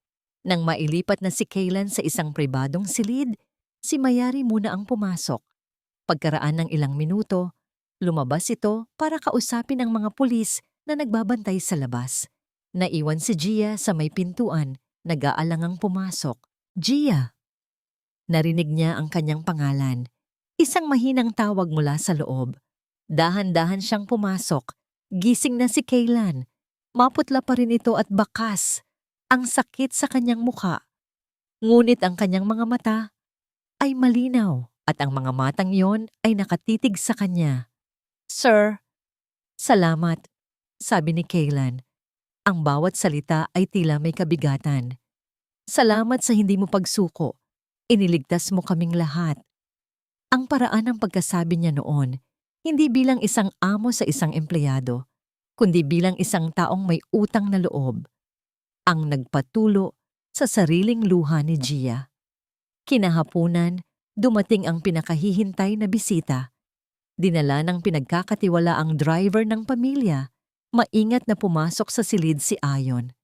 Nang mailipat na si Kaylan sa isang pribadong silid, si Mayari muna ang pumasok. Pagkaraan ng ilang minuto, lumabas ito para kausapin ang mga pulis na nagbabantay sa labas. Naiwan si Gia sa may pintuan, nag-aalangang pumasok. "Gia!" Narinig niya ang kanyang pangalan. Isang mahinang tawag mula sa loob. Dahan-dahan siyang pumasok. Gising na si Kaylan. Maputla pa rin ito at bakas. Ang sakit sa kanyang mukha. Ngunit ang kanyang mga mata ay malinaw at ang mga matang yon ay nakatitig sa kanya. "Sir." "Salamat," sabi ni Kaylan. Ang bawat salita ay tila may kabigatan. "Salamat sa hindi mo pagsuko. Iniligtas mo kaming lahat." Ang paraan ng pagkasabi niya noon, hindi bilang isang amo sa isang empleyado, kundi bilang isang taong may utang na loob. Ang nagpatulo sa sariling luha ni Gia. Kinahapunan, dumating ang pinakahihintay na bisita. Dinala ng pinagkakatiwalaang driver ng pamilya. Maingat na pumasok sa silid si Ayon.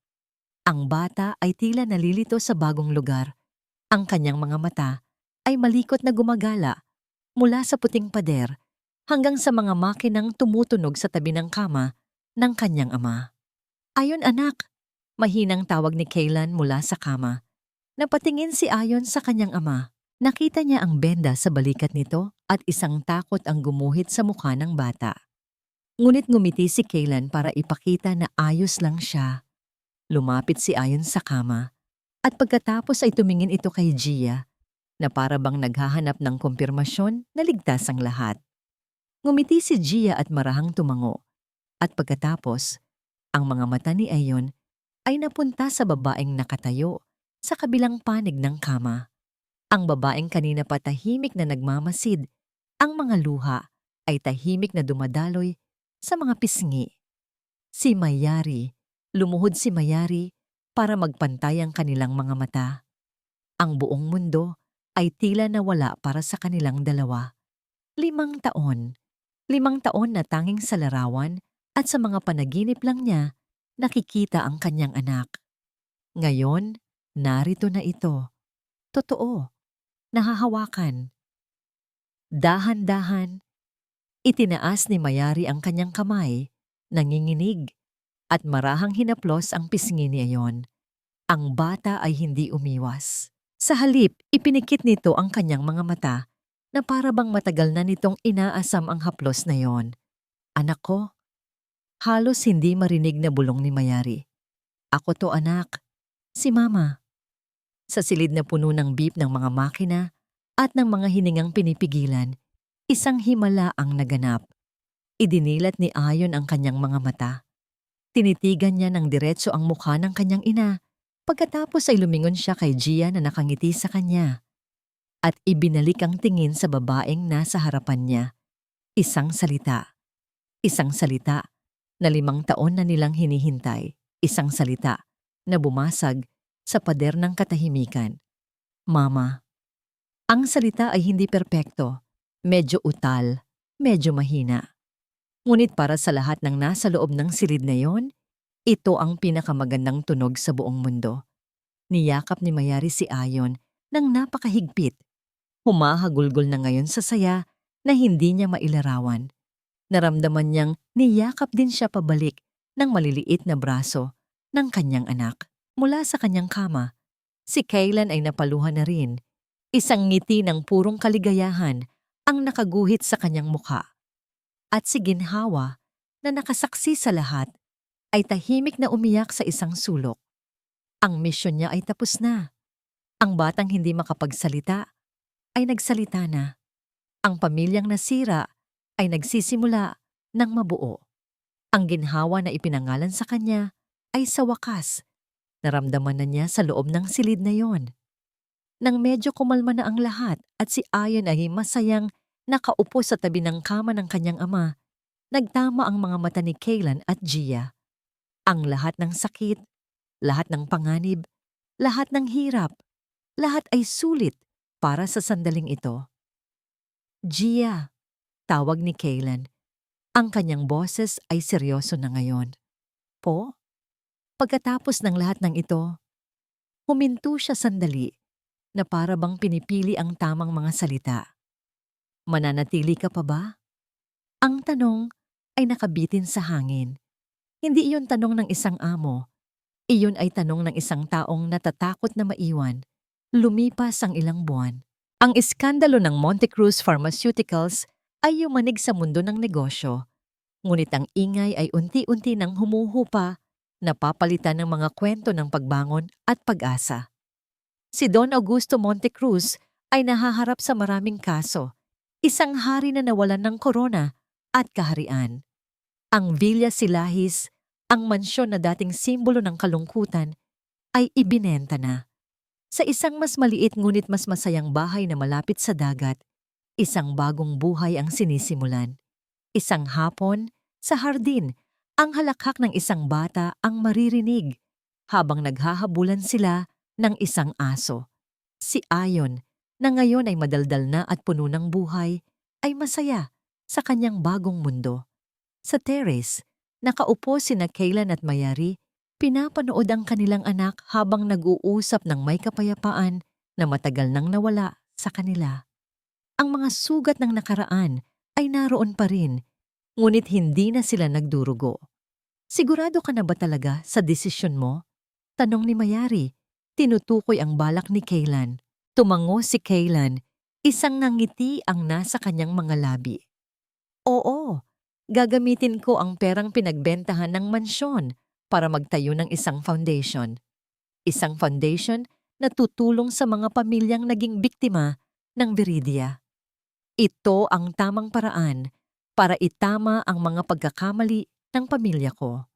Ang bata ay tila nalilito sa bagong lugar. Ang kanyang mga mata ay malikot na gumagala mula sa puting pader hanggang sa mga makinang tumutunog sa tabi ng kama ng kanyang ama. "Ayon anak," mahinang tawag ni Kaylan mula sa kama. Napatingin si Ayon sa kanyang ama. Nakita niya ang benda sa balikat nito at isang takot ang gumuhit sa mukha ng bata. Ngunit ngumiti si Kaylan para ipakita na ayos lang siya. Lumapit si Ayon sa kama at pagkatapos ay tumingin ito kay Gia na para bang naghahanap ng kumpirmasyon na ligtas ang lahat. Ngumiti si Gia at marahang tumango at pagkatapos, ang mga mata ni Ayon ay napunta sa babaeng nakatayo sa kabilang panig ng kama. Ang babaeng kanina pa tahimik na nagmamasid, ang mga luha ay tahimik na dumadaloy sa mga pisngi. Si Mayari, lumuhod si Mayari para magpantay ang kanilang mga mata. Ang buong mundo ay tila nawala para sa kanilang dalawa. 5 taon. 5 taon na tanging sa larawan at sa mga panaginip lang niya nakikita ang kanyang anak. Ngayon, narito na ito. Totoo. Nahahawakan. Dahan-dahan, itinaas ni Mayari ang kanyang kamay, nanginginig, at marahang hinaplos ang pisngi ni Ayon. Ang bata ay hindi umiwas. Sa halip, ipinikit nito ang kanyang mga mata na para bang matagal na nitong inaasam ang haplos na yon. Anak ko, halos hindi marinig na bulong ni Mayari. Ako to anak, si Mama. Sa silid na puno ng beep ng mga makina at ng mga hiningang pinipigilan, isang himala ang naganap. Idinilat ni Ayon ang kanyang mga mata. Tinitigan niya ng diretso ang mukha ng kanyang ina. Pagkatapos ay lumingon siya kay Gia na nakangiti sa kanya. At ibinalik ang tingin sa babaeng nasa harapan niya. Isang salita. Isang salita na 5 taon na nilang hinihintay. Isang salita na bumasag sa pader ng katahimikan. Mama. Ang salita ay hindi perpekto, medyo utal, medyo mahina. Ngunit para sa lahat ng nasa loob ng silid na yon, ito ang pinakamagandang tunog sa buong mundo. Niyakap ni Mayari si Ayon ng napakahigpit. Humahagulgol na ngayon sa saya na hindi niya mailarawan. Naramdaman niyang niyakap din siya pabalik ng maliliit na braso ng kanyang anak. Mula sa kanyang kama, si Kaylan ay napaluhan na rin. Isang ngiti ng purong kaligayahan ang nakaguhit sa kanyang mukha. At si Ginhawa, na nakasaksi sa lahat, ay tahimik na umiyak sa isang sulok. Ang misyon niya ay tapos na. Ang batang hindi makapagsalita ay nagsalita na. Ang pamilyang nasira ay nagsisimula ng mabuo. Ang ginhawa na ipinangalan sa kanya ay sa wakas. Naramdaman na niya sa loob ng silid na yon. Nang medyo kumalma na ang lahat at si Ayon ay masayang nakaupo sa tabi ng kama ng kanyang ama, nagtama ang mga mata ni Kaylan at Gia. Ang lahat ng sakit, lahat ng panganib, lahat ng hirap, lahat ay sulit para sa sandaling ito. Gia, tawag ni Kaylan. Ang kanyang boses ay seryoso na ngayon. Po? Pagkatapos ng lahat ng ito, huminto siya sandali na para bang pinipili ang tamang mga salita. Mananatili ka pa ba? Ang tanong ay nakabitin sa hangin. Hindi iyon tanong ng isang amo. Iyon ay tanong ng isang taong natatakot na maiwan. Lumipas ang ilang buwan. Ang iskandalo ng Montecruz Pharmaceuticals ay yumanig sa mundo ng negosyo. Ngunit ang ingay ay unti-unti nang humuhupa, napapalitan ng mga kwento ng pagbangon at pag-asa. Si Don Augusto Montecruz ay nahaharap sa maraming kaso, isang hari na nawalan ng korona at kaharian. Ang Villa Silahis, ang mansyon na dating simbolo ng kalungkutan, ay ibinenta na. Sa isang mas maliit ngunit mas masayang bahay na malapit sa dagat, isang bagong buhay ang sinisimulan. Isang hapon, sa hardin, ang halakhak ng isang bata ang maririnig habang naghahabulan sila ng isang aso. Si Ayon, na ngayon ay madaldal na at puno ng buhay, ay masaya sa kanyang bagong mundo. Sa terrace, nakaupo sina Kaylan at Mayari, pinapanood ang kanilang anak habang nag-uusap ng may kapayapaan na matagal nang nawala sa kanila. Ang mga sugat ng nakaraan ay naroon pa rin, ngunit hindi na sila nagdurugo. Sigurado ka na ba talaga sa desisyon mo? Tanong ni Mayari. Tinutukoy ang balak ni Kaylan. Tumango si Kaylan, isang nangiti ang nasa kanyang mga labi. Oo, Gagamitin ko ang perang pinagbentahan ng mansyon para magtayo ng isang foundation. Isang foundation na tutulong sa mga pamilyang naging biktima ng Viridia. Ito ang tamang paraan para itama ang mga pagkakamali ng pamilya ko.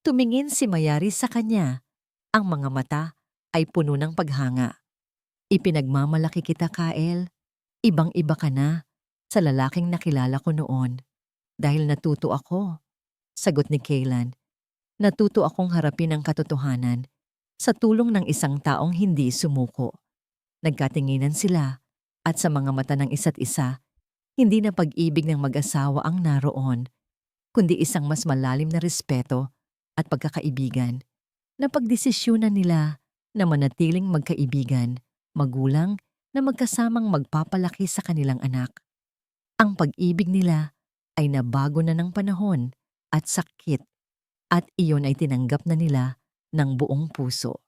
Tumingin si Mayari sa kanya. Ang mga mata ay puno ng paghanga. Ipinagmamalaki kita, Kael. Ibang-iba ka na sa lalaking nakilala ko noon. Dahil natuto ako, sagot ni Kaylan. Natuto akong harapin ang katotohanan sa tulong ng isang taong hindi sumuko. Nagkatinginan sila at sa mga mata ng isa't isa, hindi na pag-ibig ng mag-asawa ang naroon, kundi isang mas malalim na respeto at pagkakaibigan. Napagdesisyonan nila na manatiling magkaibigan, magulang na magkasamang magpapalaki sa kanilang anak. Ang pag-ibig nila ay nabago na ng panahon at sakit at iyon ay tinanggap na nila ng buong puso.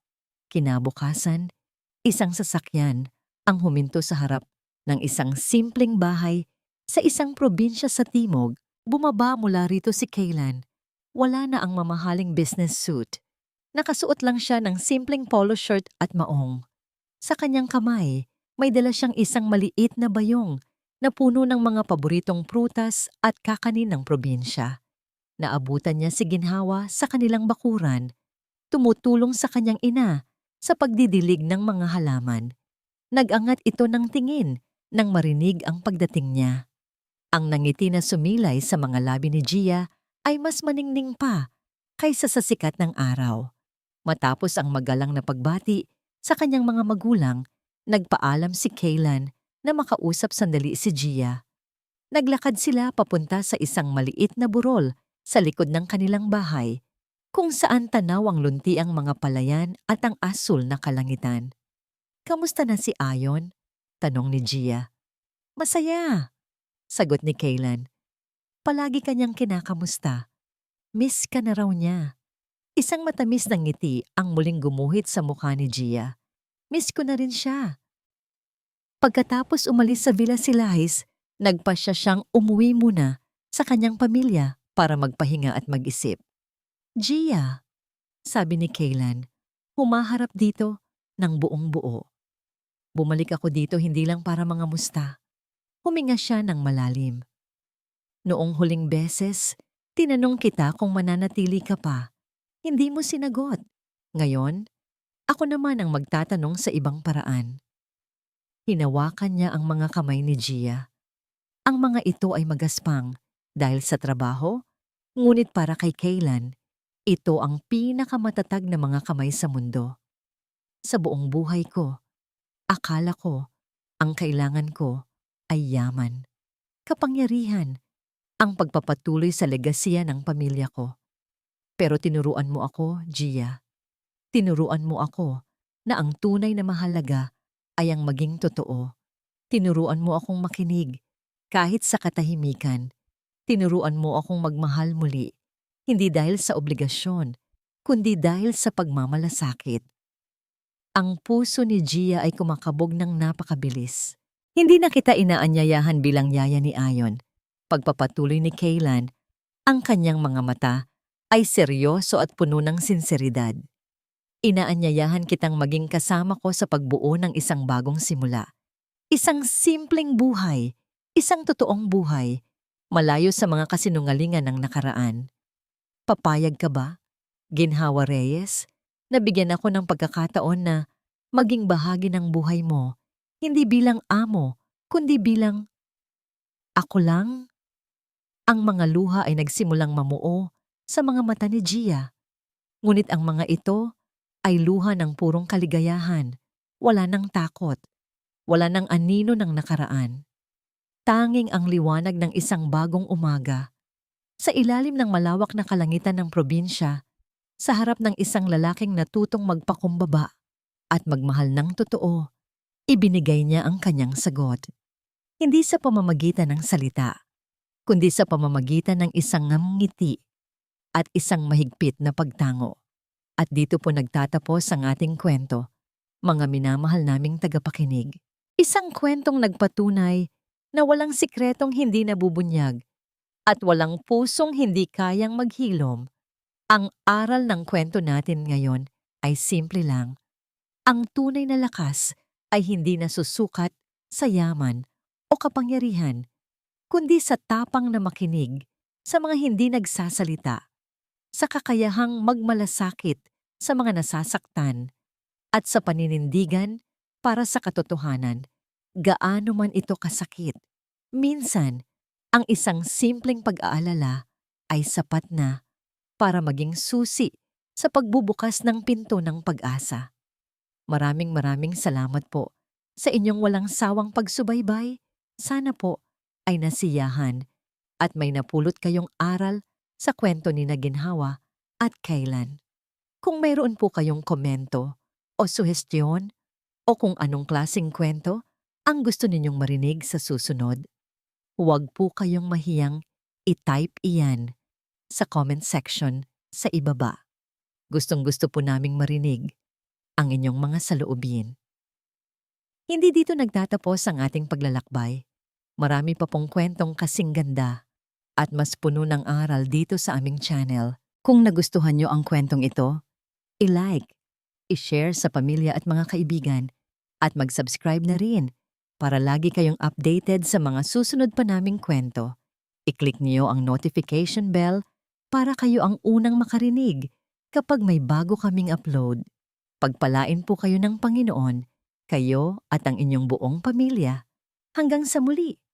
Kinabukasan, isang sasakyan ang huminto sa harap ng isang simpleng bahay sa isang probinsya sa timog. Bumaba mula rito si Kaylan. Wala na ang mamahaling business suit. Nakasuot lang siya ng simpleng polo shirt at maong. Sa kanyang kamay, may dala siyang isang maliit na bayong na puno ng mga paboritong prutas at kakanin ng probinsya. Naabutan niya si ginhawa sa kanilang bakuran, tumutulong sa kanyang ina sa pagdidilig ng mga halaman. Nag-angat ito ng tingin nang marinig ang pagdating niya. Ang nangiti na sumilay sa mga labi ni Gia ay mas maningning pa kaysa sa sikat ng araw. Matapos ang magalang na pagbati sa kanyang mga magulang, nagpaalam si Kaylan na makausap sandali si Gia. Naglakad sila papunta sa isang maliit na burol sa likod ng kanilang bahay, kung saan tanaw ang luntiang mga palayan at ang asul na kalangitan. "Kamusta na si Ayon?" tanong ni Gia. "Masaya," sagot ni Kaylan. "Palagi kanyang kinakamusta. Miss ka na raw niya." Isang matamis na ngiti ang muling gumuhit sa mukha ni Gia. "Miss ko na rin siya." Pagkatapos umalis sa Villa Silais, nagpasya siyang umuwi muna sa kanyang pamilya para magpahinga at mag-isip. "Gia," sabi ni Kaylan, humaharap dito ng buong buo. "Bumalik ako dito hindi lang para mangamusta." Huminga siya ng malalim. "Noong huling beses, tinanong kita kung mananatili ka pa. Hindi mo sinagot. Ngayon, ako naman ang magtatanong sa ibang paraan." Hinawakan niya ang mga kamay ni Gia. Ang mga ito ay magaspang dahil sa trabaho, ngunit para kay Kaylan, ito ang pinakamatatag na mga kamay sa mundo. "Sa buong buhay ko, akala ko ang kailangan ko ay yaman, kapangyarihan, ang pagpapatuloy sa legasiya ng pamilya ko. Pero tinuruan mo ako, Gia. Tinuruan mo ako na ang tunay na mahalaga ay ang maging totoo. Tinuruan mo akong makinig kahit sa katahimikan. Tinuruan mo akong magmahal muli, hindi dahil sa obligasyon, kundi dahil sa pagmamalasakit." Ang puso ni Gia ay kumakabog ng napakabilis. Hindi na kita inaanyayahan bilang yaya ni Ayon. Pagpapatuloy ni Kaylan, ang kanyang mga mata ay seryoso at puno ng sinseridad. "Inaanyayahan kitang maging kasama ko sa pagbuo ng isang bagong simula. Isang simpleng buhay, isang totoong buhay, malayo sa mga kasinungalingan ng nakaraan. Papayag ka ba, Ginhawa Reyes, na bigyan ako ng pagkakataon na maging bahagi ng buhay mo, hindi bilang amo, kundi bilang ako lang?" Ang mga luha ay nagsimulang mamuo sa mga mata ni Gia. Ngunit ang mga ito ay luha ng purong kaligayahan, wala ng takot, wala ng anino ng nakaraan. Tanging ang liwanag ng isang bagong umaga. Sa ilalim ng malawak na kalangitan ng probinsya, sa harap ng isang lalaking natutong magpakumbaba at magmahal ng totoo, ibinigay niya ang kanyang sagot. Hindi sa pamamagitan ng salita, kundi sa pamamagitan ng isang ngiti at isang mahigpit na pagtango. At dito po nagtatapos ang ating kwento, mga minamahal naming tagapakinig. Isang kwentong nagpatunay na walang sikretong hindi nabubunyag at walang pusong hindi kayang maghilom. Ang aral ng kwento natin ngayon ay simple lang. Ang tunay na lakas ay hindi nasusukat sa yaman o kapangyarihan, kundi sa tapang na makinig sa mga hindi nagsasalita, sa kakayahang magmalasakit sa mga nasasaktan, at sa paninindigan para sa katotohanan. Gaano man ito kasakit, minsan, ang isang simpleng pag-aalala ay sapat na para maging susi sa pagbubukas ng pinto ng pag-asa. Maraming salamat po sa inyong walang sawang pagsubaybay. Sana po ay nasiyahan at may napulot kayong aral sa kwento ni na Ginhawa at Kaylan. Kung mayroon po kayong komento o suhestyon o kung anong klaseng kwento ang gusto ninyong marinig sa susunod, huwag po kayong mahiyang i-type iyan sa comment section sa ibaba. Gustong-gusto po naming marinig ang inyong mga saloobin. Hindi dito nagtatapos ang ating paglalakbay. Marami pa pong kwentong kasing ganda at mas puno ng aral dito sa aming channel. Kung nagustuhan nyo ang kwentong ito, i-like, i-share sa pamilya at mga kaibigan, at mag-subscribe na rin para lagi kayong updated sa mga susunod pa naming kwento. I-click niyo ang notification bell para kayo ang unang makarinig kapag may bago kaming upload. Pagpalain po kayo ng Panginoon, kayo at ang inyong buong pamilya. Hanggang sa muli!